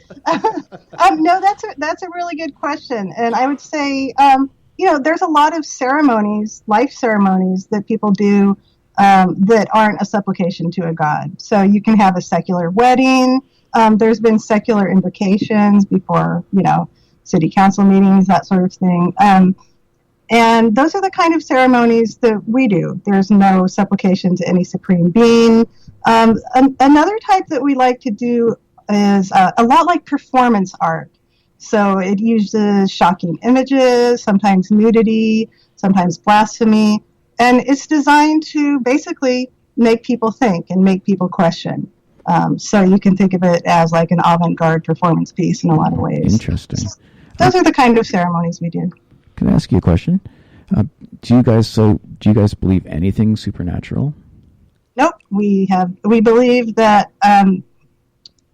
No, that's a really good question, and I would say, there's a lot of ceremonies, life ceremonies that people do that aren't a supplication to a god. So you can have a secular wedding. There's been secular invocations before, city council meetings, that sort of thing. And those are the kind of ceremonies that we do. There's no supplication to any supreme being. Another type that we like to do is a lot like performance art. So it uses shocking images, sometimes nudity, sometimes blasphemy. And it's designed to basically make people think and make people question. So you can think of it as like an avant-garde performance piece in a lot of ways. Interesting. So those are the kind of ceremonies we do. Can I ask you a question? Do you guys believe anything supernatural? Nope. We believe that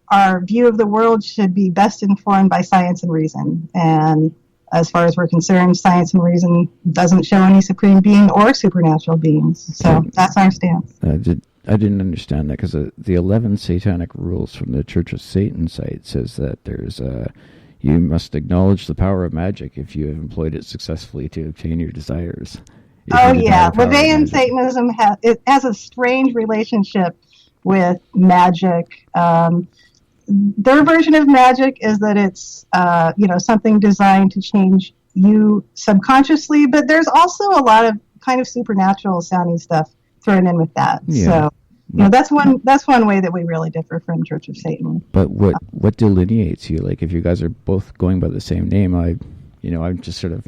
our view of the world should be best informed by science and reason. And as far as we're concerned, science and reason doesn't show any supreme being or supernatural beings. So that's our stance. I didn't understand that because the 11 satanic rules from the Church of Satan site says that there's you must acknowledge the power of magic if you have employed it successfully to obtain your desires. Oh yeah, LaVeyan Satanism has a strange relationship with magic. Their version of magic is that it's something designed to change you subconsciously, but there's also a lot of kind of supernatural sounding stuff thrown in with that. Yeah. So that's one way that we really differ from Church of Satan. But what delineates you? Like if you guys are both going by the same name, I'm just sort of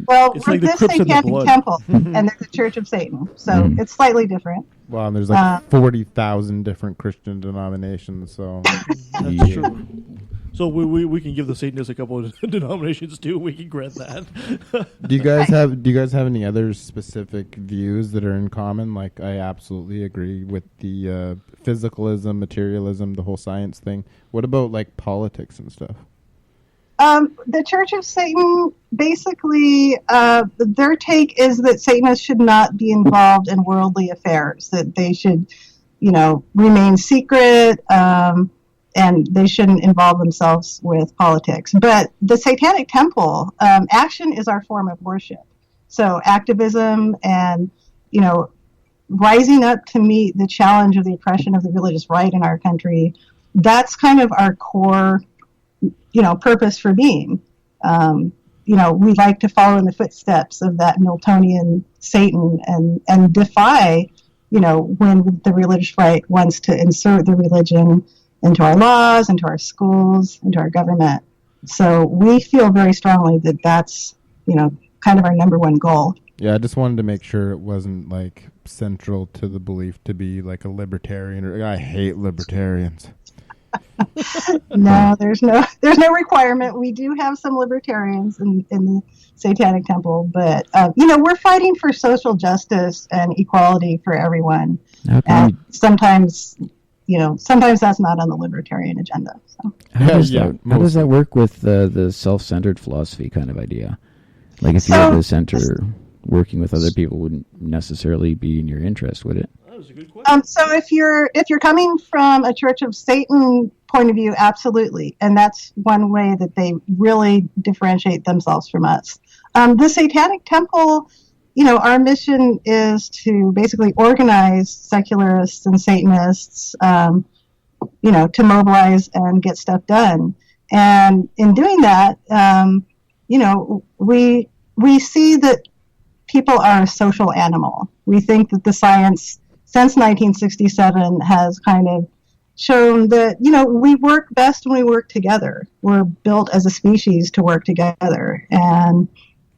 Well, It's we're like the this Crips and the Satanic Blood. Temple, and they're the Church of Satan, so it's slightly different. Wow, and there's like 40,000 different Christian denominations, so... That's true. So we can give the Satanists a couple of denominations too. We can grant that. Do you guys have any other specific views that are in common? Like, I absolutely agree with the physicalism, materialism, the whole science thing. What about like politics and stuff? The Church of Satan, basically, their take is that Satanists should not be involved in worldly affairs, that they should, remain secret, and they shouldn't involve themselves with politics. But the Satanic Temple, action is our form of worship. So activism and, rising up to meet the challenge of the oppression of the religious right in our country, that's kind of our core purpose for being. We like to follow in the footsteps of that Miltonian Satan and defy, when the religious right wants to insert the religion into our laws, into our schools, into our government. So we feel very strongly that that's, kind of our number one goal. Yeah, I just wanted to make sure it wasn't like central to the belief to be like a libertarian. I hate libertarians. No, there's no requirement. We do have some libertarians in the Satanic Temple, but we're fighting for social justice and equality for everyone. And sometimes that's not on the libertarian agenda. So. How does that work with the self-centered philosophy kind of idea? Like if you're the center, working with other people wouldn't necessarily be in your interest, would it? So if you're coming from a Church of Satan point of view, absolutely, and that's one way that they really differentiate themselves from us. The Satanic Temple, our mission is to basically organize secularists and Satanists, to mobilize and get stuff done. And in doing that, we see that people are a social animal. We think that the science since 1967 has kind of shown that, we work best when we work together. We're built as a species to work together. And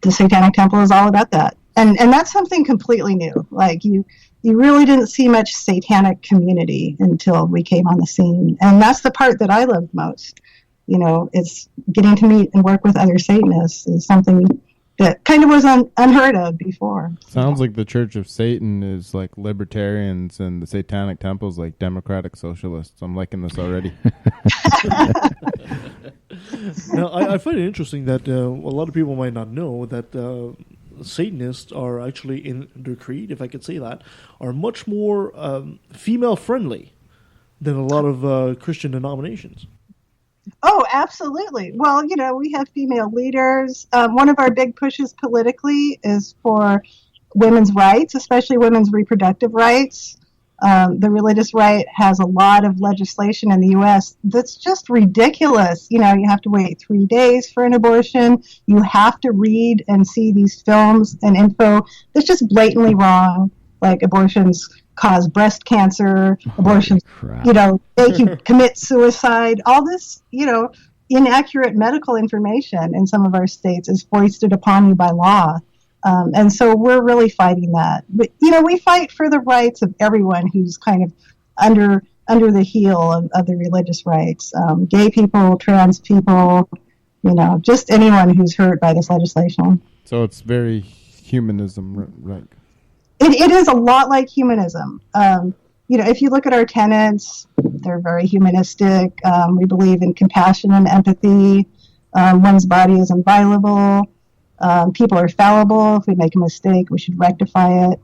the Satanic Temple is all about that. And that's something completely new. Like you really didn't see much satanic community until we came on the scene. And that's the part that I loved most. It's getting to meet and work with other Satanists is something that kind of was unheard of before. Sounds like the Church of Satan is like libertarians and the Satanic Temple is like democratic socialists. I'm liking this already. Now, I find it interesting that a lot of people might not know that Satanists are actually, in their creed, if I could say that, are much more female-friendly than a lot of Christian denominations. Oh, absolutely. Well, we have female leaders. One of our big pushes politically is for women's rights, especially women's reproductive rights. The religious right has a lot of legislation in the U.S. that's just ridiculous. You have to wait 3 days for an abortion. You have to read and see these films and info that's just blatantly wrong, like abortions cause breast cancer, abortions, make you commit suicide. All this, inaccurate medical information in some of our states is foisted upon you by law. And so we're really fighting that. But, we fight for the rights of everyone who's kind of under the heel of the religious rights. Gay people, trans people, just anyone who's hurt by this legislation. So it's very humanism, right? It is a lot like humanism. If you look at our tenets, they're very humanistic. We believe in compassion and empathy. One's body is inviolable. People are fallible. If we make a mistake, we should rectify it.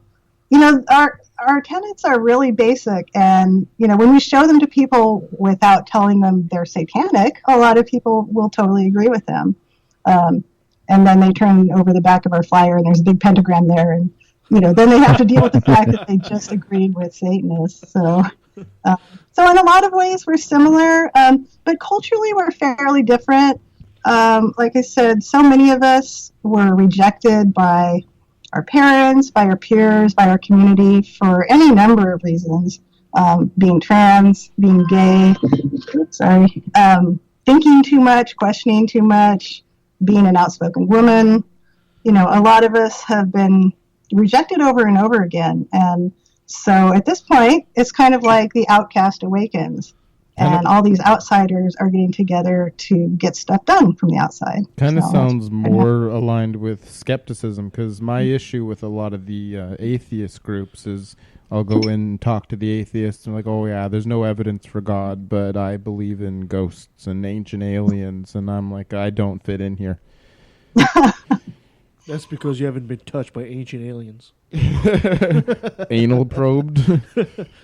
Our tenets are really basic, and when we show them to people without telling them they're satanic, a lot of people will totally agree with them. and then they turn over the back of our flyer and there's a big pentagram there, and then they have to deal with the fact that they just agreed with Satanists. So in a lot of ways we're similar, but culturally we're fairly different. Like I said, so many of us were rejected by our parents, by our peers, by our community for any number of reasons. Being trans, being gay, thinking too much, questioning too much, being an outspoken woman. A lot of us have been rejected over and over again. And so at this point, it's kind of like the outcast awakens. And all these outsiders are getting together to get stuff done from the outside. Kind of sounds more aligned with skepticism, because my issue with a lot of the atheist groups is I'll go in and talk to the atheists and like, oh yeah, there's no evidence for God, but I believe in ghosts and ancient aliens, and I'm like, I don't fit in here. That's because you haven't been touched by ancient aliens. Anal probed.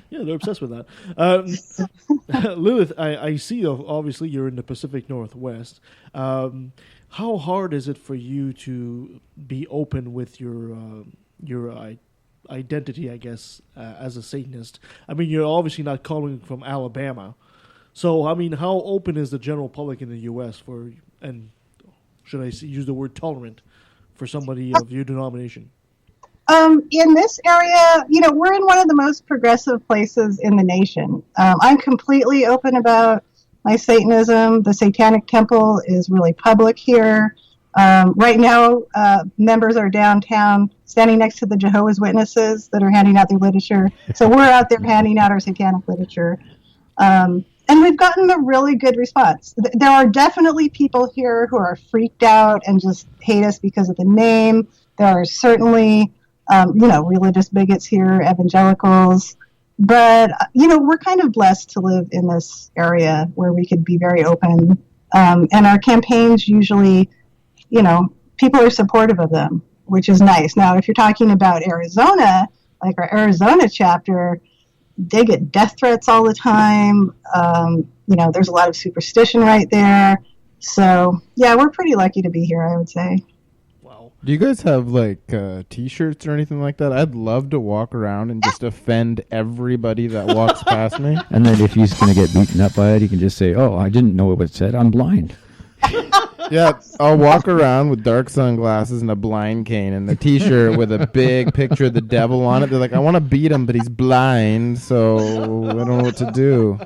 Yeah, they're obsessed with that. Lilith, I see, obviously, you're in the Pacific Northwest. How hard is it for you to be open with your identity, I guess, as a Satanist? I mean, you're obviously not calling from Alabama. So, I mean, how open is the general public in the U.S. for, and should I use the word tolerant, for somebody of your denomination? In this area, we're in one of the most progressive places in the nation. I'm completely open about my Satanism. The Satanic Temple is really public here. Right now, members are downtown standing next to the Jehovah's Witnesses that are handing out their literature. So we're out there handing out our satanic literature. And we've gotten a really good response. There are definitely people here who are freaked out and just hate us because of the name. There are certainly, religious bigots here, evangelicals. But, we're kind of blessed to live in this area where we could be very open. And our campaigns usually, people are supportive of them, which is nice. Now, if you're talking about Arizona, like our Arizona chapter, they get death threats all the time. There's a lot of superstition right there. So, yeah, we're pretty lucky to be here, I would say. Wow. Do you guys have, T-shirts or anything like that? I'd love to walk around and just offend everybody that walks past me. And then if he's going to get beaten up by it, he can just say, oh, I didn't know what it said. I'm blind. Yeah, I'll walk around with dark sunglasses and a blind cane and a T-shirt with a big picture of the devil on it. They're like, I want to beat him, but he's blind, so I don't know what to do.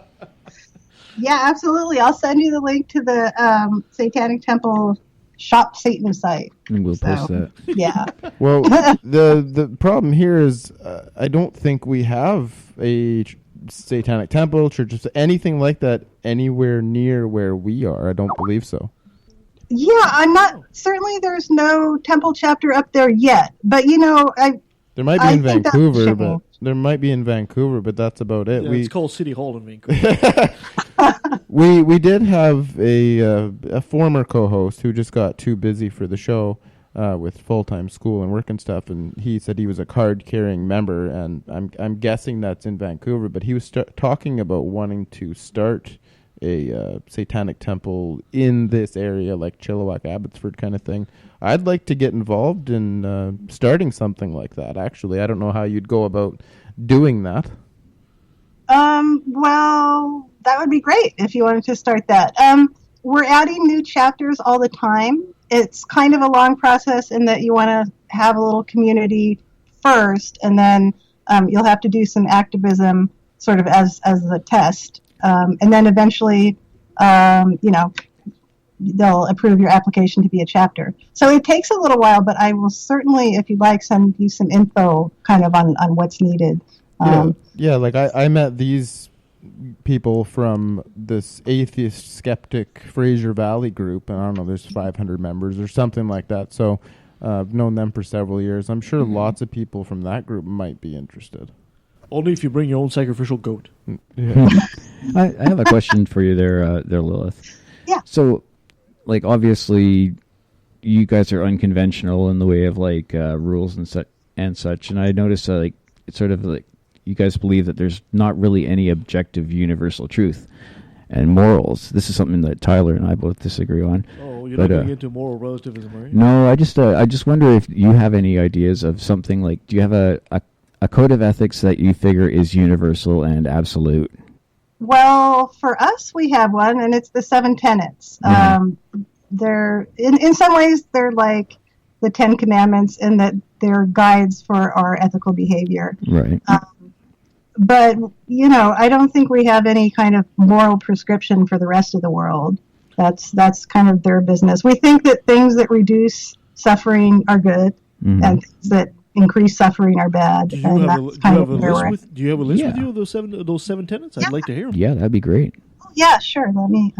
Yeah, absolutely. I'll send you the link to the Satanic Temple Shop Satan site. And we'll post that. Yeah. Well, the problem here is I don't think we have a Satanic Temple, church, anything like that anywhere near where we are. I don't believe so. Yeah, I'm not. Certainly, there's no temple chapter up there yet. But there might be in Vancouver, but there might be in Vancouver, but that's about it. Yeah, it's called City Hall in Vancouver. we did have a former co-host who just got too busy for the show with full-time school and work and stuff, and he said he was a card-carrying member, and I'm guessing that's in Vancouver. But he was talking about wanting to start a Satanic Temple in this area, like Chilliwack, Abbotsford kind of thing. I'd like to get involved in starting something like that, actually. I don't know how you'd go about doing that. Well, that would be great if you wanted to start that. We're adding new chapters all the time. It's kind of a long process in that you want to have a little community first, and then you'll have to do some activism sort of as the test. And then eventually, they'll approve your application to be a chapter. So it takes a little while, but I will certainly, if you'd like, send you some info kind of on what's needed. I met these people from this atheist skeptic Fraser Valley group, and I don't know, there's 500 members or something like that. So I've known them for several years. I'm sure lots of people from that group might be interested. Only if you bring your own sacrificial goat. Yeah. I have a question for you there, Lilith. Yeah. So, obviously, you guys are unconventional in the way of rules and such. And I noticed it's sort of you guys believe that there's not really any objective universal truth. and morals. This is something that Tyler and I both disagree on. Oh, you're not going to get into moral relativism, right? No, I just wonder if you have any ideas of something like, do you have a code of ethics that you figure is universal and absolute? Well, for us, we have one, and it's the 7 tenets. They're in some ways they're like the 10 Commandments in that they're guides for our ethical behavior. Right. But I don't think we have any kind of moral prescription for the rest of the world. That's kind of their business. We think that things that reduce suffering are good, and things that increase suffering are bad. Do you have a list with you of those seven tenets? I'd like to hear them. Yeah, that'd be great. Yeah, sure. Let me.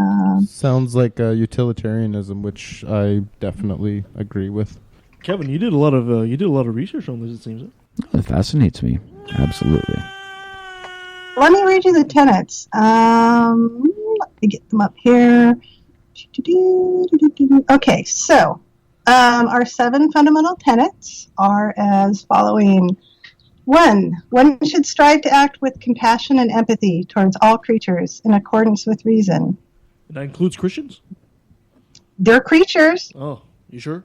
Sounds like utilitarianism, which I definitely agree with. Kevin, you did a lot of research on this. It seems. It fascinates me. Absolutely. Let me read you the tenets. Let me get them up here. Okay, so our 7 fundamental tenets are as following. 1, one should strive to act with compassion and empathy towards all creatures in accordance with reason. And that includes Christians? They're creatures. Oh, you sure?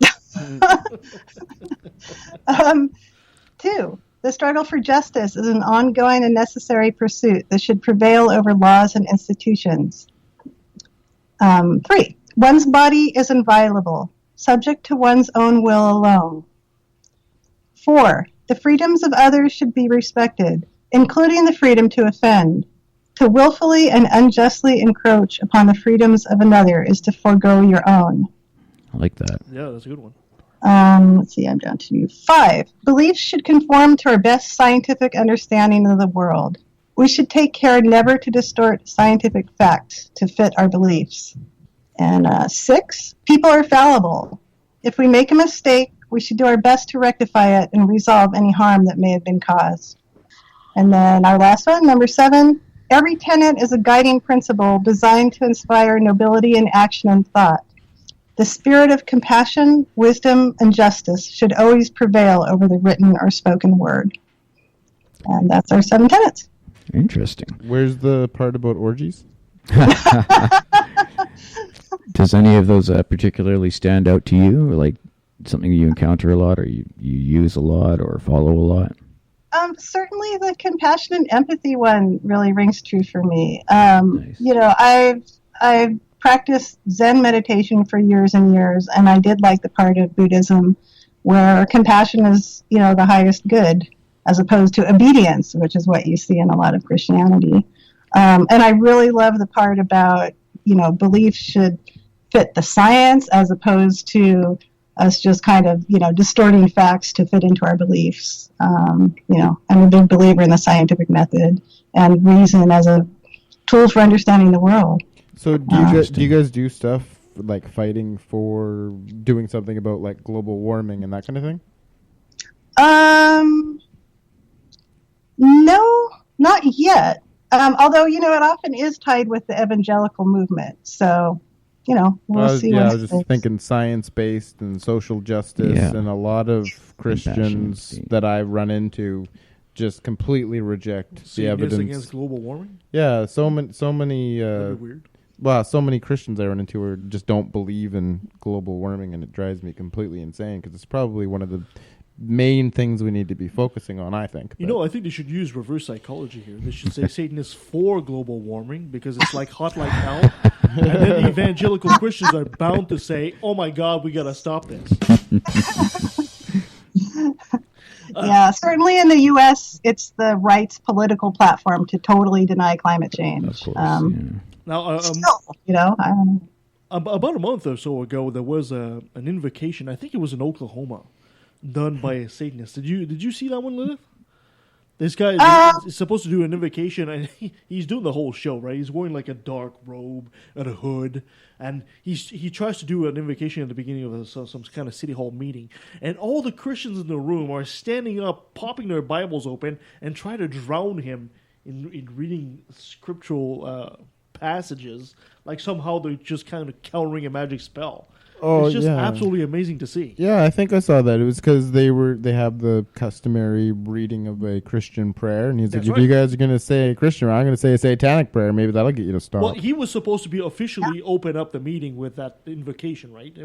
2, the struggle for justice is an ongoing and necessary pursuit that should prevail over laws and institutions. 3, one's body is inviolable, subject to one's own will alone. 4, the freedoms of others should be respected, including the freedom to offend. To willfully and unjustly encroach upon the freedoms of another is to forego your own. I like that. Yeah, that's a good one. Let's see, I'm down to 5. Beliefs should conform to our best scientific understanding of the world. We should take care never to distort scientific facts to fit our beliefs. And 6, people are fallible. If we make a mistake, we should do our best to rectify it and resolve any harm that may have been caused. And then our last one, number 7, every tenet is a guiding principle designed to inspire nobility in action and thought. The spirit of compassion, wisdom, and justice should always prevail over the written or spoken word. And that's our 7 tenets. Interesting. Where's the part about orgies? Does any of those particularly stand out to you, or like something you encounter a lot, or you use a lot, or follow a lot? Certainly the compassion and empathy one really rings true for me. Nice. I've practiced Zen meditation for years and years, and I did like the part of Buddhism where compassion is, the highest good, as opposed to obedience, which is what you see in a lot of Christianity. And I really love the part about, beliefs should fit the science as opposed to us just kind of, distorting facts to fit into our beliefs. I'm a big believer in the scientific method and reason as a tool for understanding the world. So do you guys do stuff like fighting for doing something about like global warming and that kind of thing? No, not yet. Although, it often is tied with the evangelical movement. So, we'll see. Yeah, I was just thinking science-based and social justice, and a lot of Christians that I run into just completely reject the evidence against global warming. Yeah, so many. Weird. Well, so many Christians I run into just don't believe in global warming, and it drives me completely insane because it's probably one of the main things we need to be focusing on, I think. I think they should use reverse psychology here. They should say Satanists for global warming because it's like hot like hell. And then the evangelical Christians are bound to say, oh my God, we got to stop this. Yeah, certainly in the U.S., it's the right's political platform to totally deny climate change. Of course, Now, still, I don't know. About a month or so ago, there was an invocation. I think it was in Oklahoma, done by a Satanist. Did you see that one, Lilith? This guy is supposed to do an invocation, and he's doing the whole show, right? He's wearing like a dark robe and a hood, and he tries to do an invocation at the beginning of some kind of city hall meeting, and all the Christians in the room are standing up, popping their Bibles open, and try to drown him in reading scriptural passages like somehow they're just kind of countering a magic spell. Oh, it's just yeah. absolutely amazing to see. Yeah, I think I saw that. It was because they have the customary reading of a Christian prayer, and he's That's like, right. if you guys are going to say a Christian, I'm going to say a satanic prayer. Maybe that'll get you to stop. Well, he was supposed to be officially open up the meeting with that invocation, right?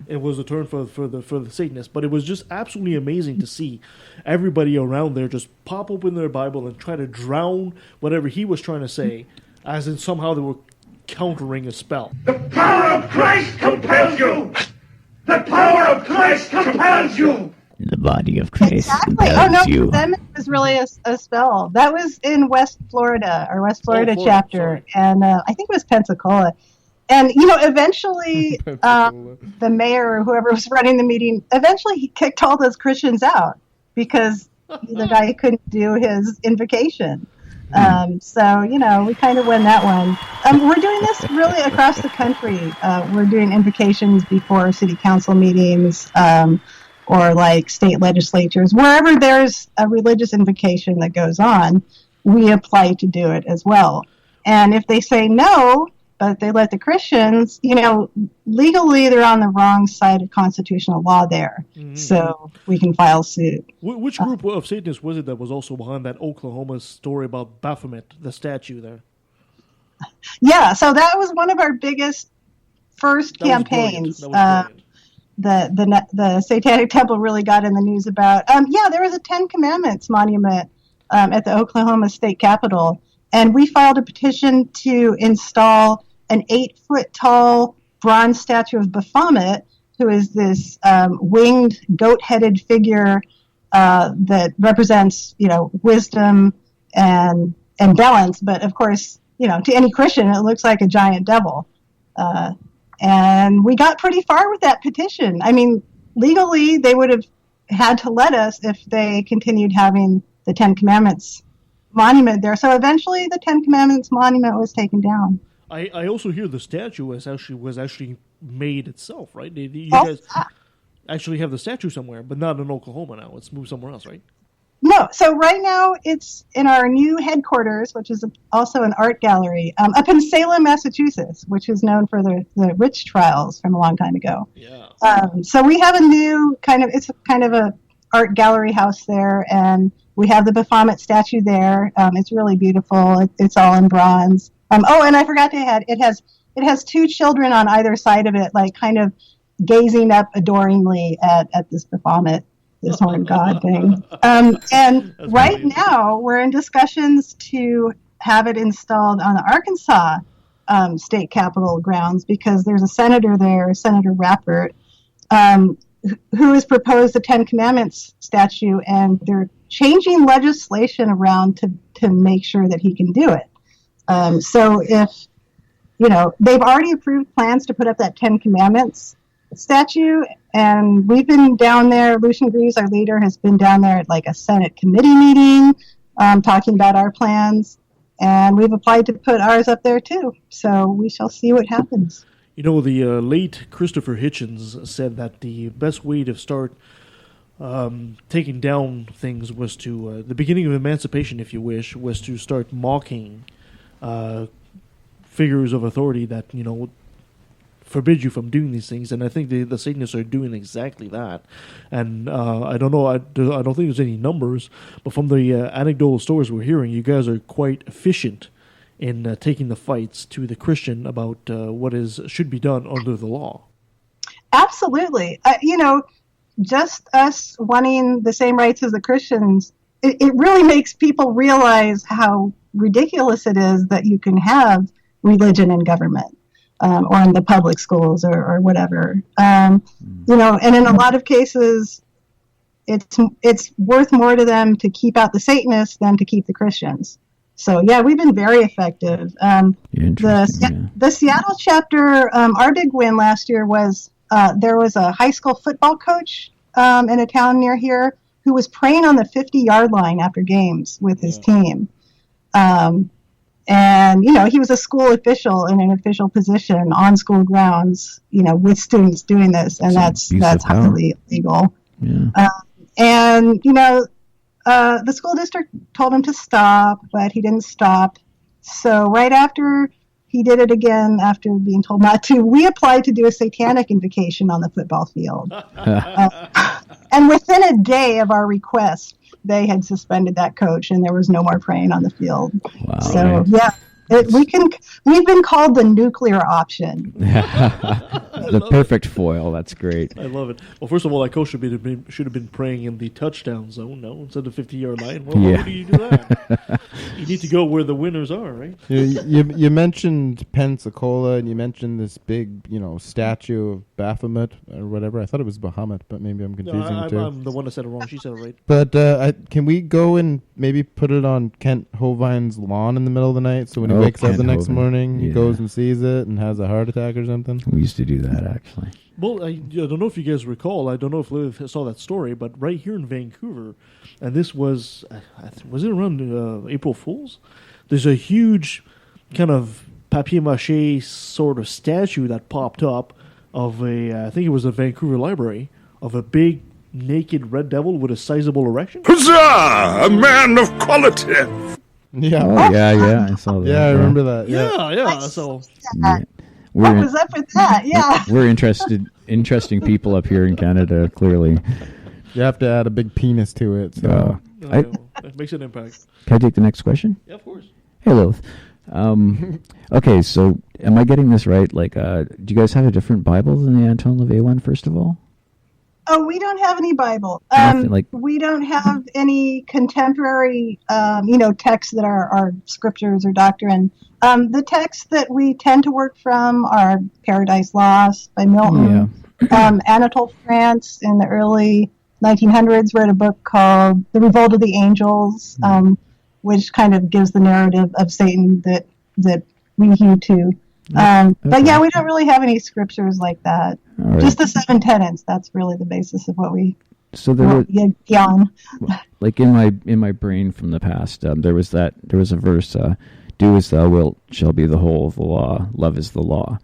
It was a turn for the Satanists, but it was just absolutely amazing to see everybody around there just pop open their Bible and try to drown whatever he was trying to say, as in somehow they were countering a spell. The power of Christ compels you! The power of Christ compels you! The body of Christ Exactly. compels Oh no, you. for them it was really a spell. That was in West Florida chapter, and I think it was Pensacola. And eventually, the mayor or whoever was running the meeting, eventually he kicked all those Christians out because the guy couldn't do his invocation. So we kind of win that one. We're doing this really across the country. We're doing invocations before city council meetings, or like state legislatures. Wherever there's a religious invocation that goes on, we apply to do it as well. And if they say no, but they let the Christians, legally they're on the wrong side of constitutional law there. Mm-hmm. So we can file suit. Which group of Satanists was it that was also behind that Oklahoma story about Baphomet, the statue there? Yeah, so that was one of our biggest first campaigns. The Satanic Temple really got in the news about. There was a 10 Commandments monument at the Oklahoma State Capitol, and we filed a petition to install an 8-foot-tall bronze statue of Baphomet, who is this winged, goat-headed figure that represents, wisdom and balance. But of course, to any Christian, it looks like a giant devil. And we got pretty far with that petition. I mean, legally, they would have had to let us if they continued having the 10 Commandments monument there. So eventually the 10 Commandments monument was taken down. I also hear the statue was actually made itself, right? You guys actually have the statue somewhere, but not in Oklahoma now. It's moved somewhere else, right? No, so right now it's in our new headquarters, which is also an art gallery, up in Salem, Massachusetts, which is known for the witch trials from a long time ago. Yeah. So we have a new it's kind of a art gallery house there, and we have the Baphomet statue there. It's really beautiful. It's all in bronze. And I forgot to add, it has 2 children on either side of it, like kind of gazing up adoringly at this Baphomet, this horned god thing. And right now we're in discussions to have it installed on the Arkansas state capitol grounds, because there's a senator there, Senator Rappert, who has proposed the 10 Commandments statue, and they're changing legislation around to make sure that he can do it. So if, they've already approved plans to put up that 10 Commandments statue, and we've been down there. Lucian Greaves, our leader, has been down there at like a Senate committee meeting, talking about our plans, and we've applied to put ours up there too. So we shall see what happens. The late Christopher Hitchens said that the best way to start taking down things was to, the beginning of emancipation, if you wish, was to start mocking figures of authority that, forbid you from doing these things. And I think the Satanists are doing exactly that. And I don't know, I don't think there's any numbers, but from the anecdotal stories we're hearing, you guys are quite efficient in taking the fights to the Christian about what should be done under the law. Absolutely. Just us wanting the same rights as the Christians, it really makes people realize how ridiculous it is that you can have religion in government, or in the public schools or whatever. And in a lot of cases, it's worth more to them to keep out the Satanists than to keep the Christians. So yeah, we've been very effective. The Seattle chapter, our big win last year was there was a high school football coach in a town near here who was praying on the 50-yard line after games with his team. And, he was a school official in an official position on school grounds, with students doing this. And that's highly illegal. Yeah. The school district told him to stop, but he didn't stop. So right after he did it again after being told not to. We applied to do a satanic invocation on the football field. And within a day of our request, they had suspended that coach and there was no more praying on the field. Wow. So, yeah. We've been called the nuclear option. The perfect foil. That's great. I love it. Well, first of all, that coach should have been praying in the touchdown zone, no, instead of 50-yard line. Well, Yeah. why do you do that? You need to go where the winners are, right? You mentioned Pensacola, and you mentioned this big, statue of Baphomet or whatever. I thought it was Bahamut, but maybe I'm confusing the two. I'm the one that said it wrong. She said it right. But can we go and maybe put it on Kent Hovine's lawn in the middle of the night, so when he wakes up the next morning, he goes and sees it and has a heart attack or something? We used to do that, actually. Well, I don't know if you guys recall. I don't know if Lilith saw that story, but right here in Vancouver, and this was it around April Fool's? There's a huge kind of papier-mâché sort of statue that popped up of I think it was the Vancouver Library, of a big naked red devil with a sizable erection. Huzzah! A man of quality! Yeah. Oh, yeah, I saw that. Yeah, I remember that. Yeah. So What was up with that? Yeah. We're interesting people up here in Canada, clearly. You have to add a big penis to it. So. It makes an impact. Can I take the next question? Yeah, of course. Hey, Lilith. Okay, so am I getting this right? Like, do you guys have a different Bible than the Anton LaVey one, first of all? Oh, we don't have any Bible. We don't have any contemporary, texts that are scriptures or doctrine. The texts that we tend to work from are Paradise Lost by Milton. Yeah. Anatole France in the early 1900s wrote a book called The Revolt of the Angels, which kind of gives the narrative of Satan that we hew to. But yeah, we don't really have any scriptures like that. Right. Just the 7 tenets. That's really the basis of what we. So there on. Like in my brain from the past, there was a verse: "Do as thou wilt shall be the whole of the law. Love is the law."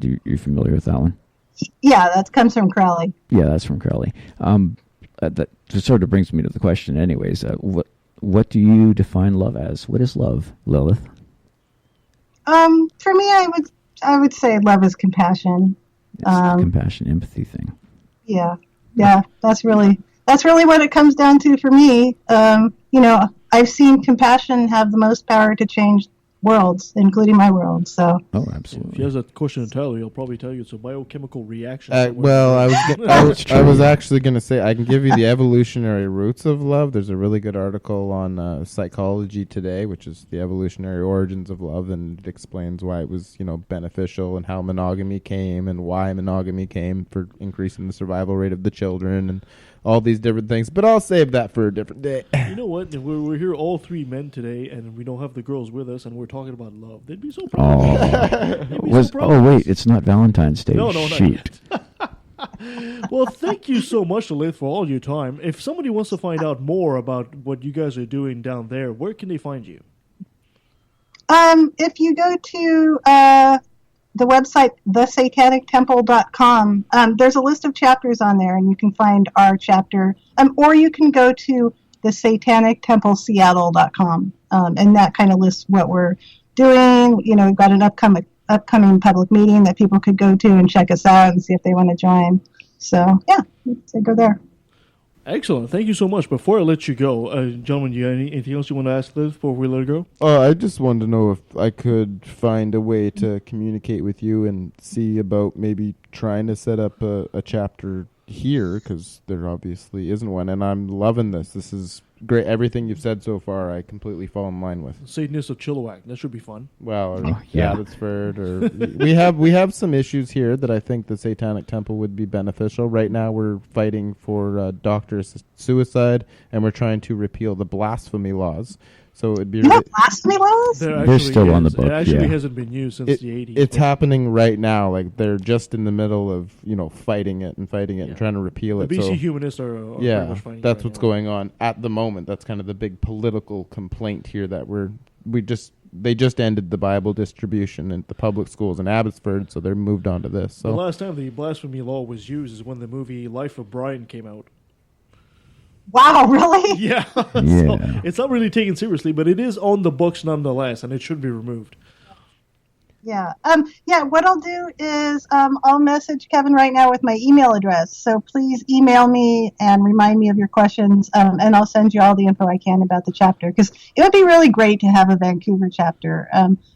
You're familiar with that one? Yeah, that comes from Crowley. Yeah, that's from Crowley. That just sort of brings me to the question, anyways. What do you define love as? What is love, Lilith? For me, I would say love is compassion. It's a compassion, empathy thing. Yeah. That's really what it comes down to for me. I've seen compassion have the most power to change worlds, including my world. So. Oh, absolutely. If he has a question to tell you, he'll probably tell you it's a biochemical reaction. I was actually going to say I can give you the evolutionary roots of love. There's a really good article on Psychology Today, which is the evolutionary origins of love, and it explains why it was beneficial and how monogamy came and why monogamy came for increasing the survival rate of the children and all these different things. But I'll save that for a different day. You know what? If we're here all 3 men today, and we don't have the girls with us, and we're talking about love, they'd be so proud. Wait, it's not Valentine's Day. No, Shoot. Well, thank you so much, Lilith, for all your time. If somebody wants to find out more about what you guys are doing down there, where can they find you? If you go to the website, thesatanictemple.com, there's a list of chapters on there, and you can find our chapter. Or you can go to thesatanictempleseattle.com, and that kind of lists what we're doing. We've got an upcoming public meeting that people could go to and check us out and see if they want to join. So, yeah, so go there. Excellent. Thank you so much. Before I let you go, gentlemen, you have anything else you want to ask Liz before we let her go? I just wanted to know if I could find a way to communicate with you and see about maybe trying to set up a chapter here, because there obviously isn't one, and I'm loving this. This is great. Everything you've said so far, I completely fall in line with. Satanist of Chilliwack. That should be fun. Well, Abbotsford, or we have some issues here that I think the Satanic Temple would be beneficial. Right now, we're fighting for doctor-assisted suicide, and we're trying to repeal the blasphemy laws. So it'd be blasphemy laws. They're still on the book. It actually hasn't been used since the 80s. It's happening right now. Like they're just in the middle of fighting it and and trying to repeal it. The BC humanists are pretty much fighting that's what's going on at the moment. That's kind of the big political complaint here that they just ended the Bible distribution in the public schools in Abbotsford, so they're moved on to this. So the last time the blasphemy law was used is when the movie Life of Brian came out. Wow, really? Yeah. So it's not really taken seriously, but it is on the books nonetheless, and it should be removed. Yeah. What I'll do is I'll message Kevin right now with my email address. So please email me and remind me of your questions, and I'll send you all the info I can about the chapter, because it would be really great to have a Vancouver chapter.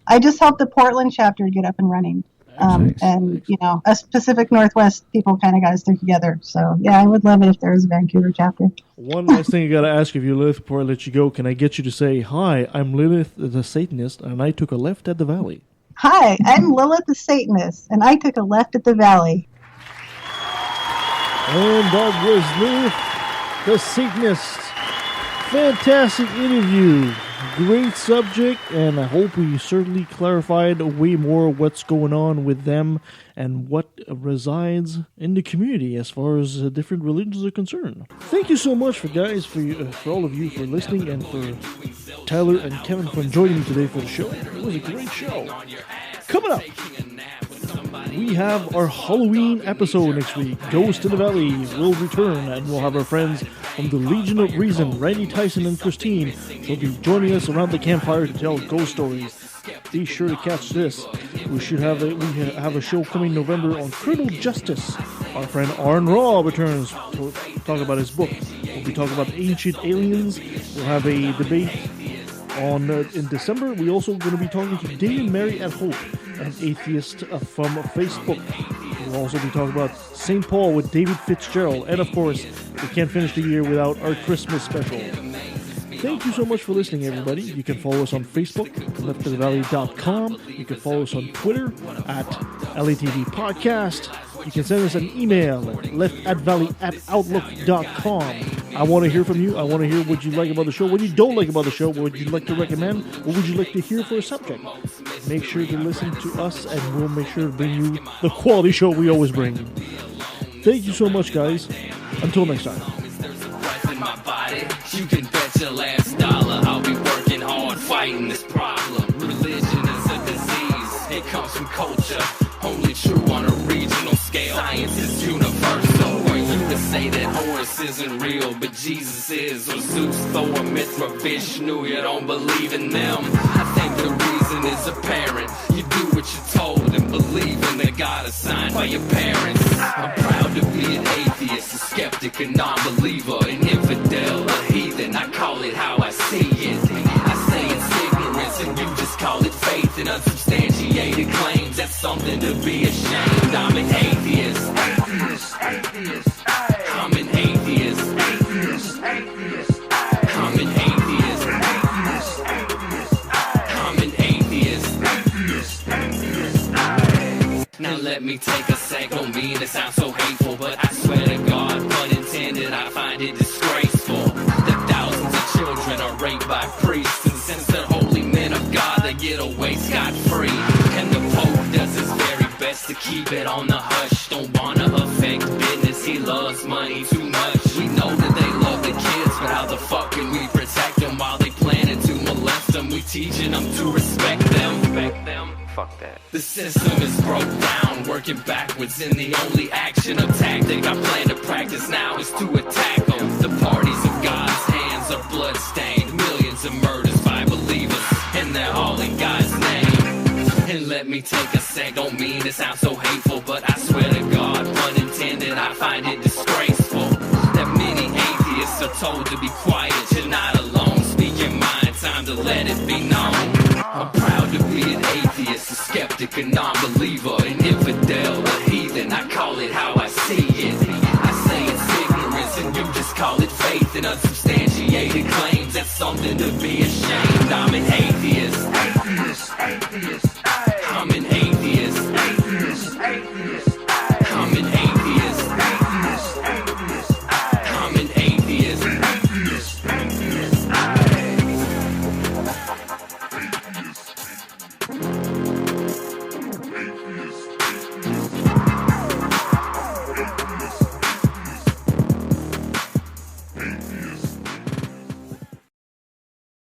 I just helped the Portland chapter get up and running. And, us Pacific Northwest people kind of got us together. So, yeah, I would love it if there was a Vancouver chapter. One last thing I got to ask of you, Lilith, before I let you go. Can I get you to say, hi, I'm Lilith the Satanist, and I took a left at the valley? Hi, I'm Lilith the Satanist, and I took a left at the valley. And that was Lilith the Satanist. Fantastic interview. Great subject, and I hope we certainly clarified way more what's going on with them and what resides in the community as far as different religions are concerned. Thank you so much, for all of you for listening, and for Tyler and Kevin for joining me today for the show. It was a great show. Coming up, we have our Halloween episode next week. Ghost in the Valley will return, and we'll have our friends from the Legion of Reason, Randy Tyson and Christine, will be joining us around the campfire to tell ghost stories. Be sure to catch this. We have a show coming November on Colonel Justice. Our friend Aaron Raw returns to talk about his book. We'll be talking about ancient aliens. We'll have a debate in December. We're also going to be talking to David Mary at Hope, an atheist from Facebook. We'll also be talking about St. Paul with David Fitzgerald. And of course, we can't finish the year without our Christmas special. Thank you so much for listening, everybody. You can follow us on Facebook, leftofthevalley.com. You can follow us on Twitter at LATV Podcast. You can send us an email at leftatvalley@outlook.com. I want to hear from you. I want to hear what you like about the show, what you don't like about the show, what would you like to recommend, what would you like to hear for a subject. Make sure to listen to us, and we'll make sure to bring you the quality show we always bring. Thank you so much, guys. Until next time. You can bet your last dollar I'll be working hard fighting this problem. Religion is a disease, it comes from culture, only true on a regional scale. Science is universal. Were you to say that Horus isn't real, but Jesus is, or Zeus, Thor, Mithra, Vishnu, you don't believe in them? I think the reason is apparent. You do what you're told and believe in the God assigned by your parents. I'm proud to be an atheist, a skeptic, a non-believer, an infidel, a heathen. I call it how I see it. I say it's ignorance and you just call it faith and unsubstantiated claims. That's something to be ashamed. I'm an atheist. I'm an atheist. I'm an atheist. I'm an atheist. Now let me take a sec. Don't mean it sounds so hateful, but I swear to God, pun intended, I find it disgraceful that thousands of children are raped by priests, and since they're holy men of God, they get away scot-free. And the Pope does his very best to keep it on the hush. Don't wanna affect business, he loves money too much. We know that they love the kids, but how the fuck can we protect them while they planning to molest them? We teaching them to respect them. Fuck that. The system is broke down, working backwards, and the only action or tactic I plan to practice now is to attack them. The parties of God's hands are bloodstained, millions of murders by believers, and they're all in God's name. And let me take a sec, don't mean to sound so hateful, but I swear to God, pun intended, I find it disgraceful that many atheists are told to be quiet. You're not alone, speak your mind, time to let it be known. I'm proud to be an atheist, a skeptic, a non-believer, an infidel, a heathen. I call it how I see it. I say it's ignorance and you just call it faith and unsubstantiated claims. That's something to be ashamed. I'm an atheist.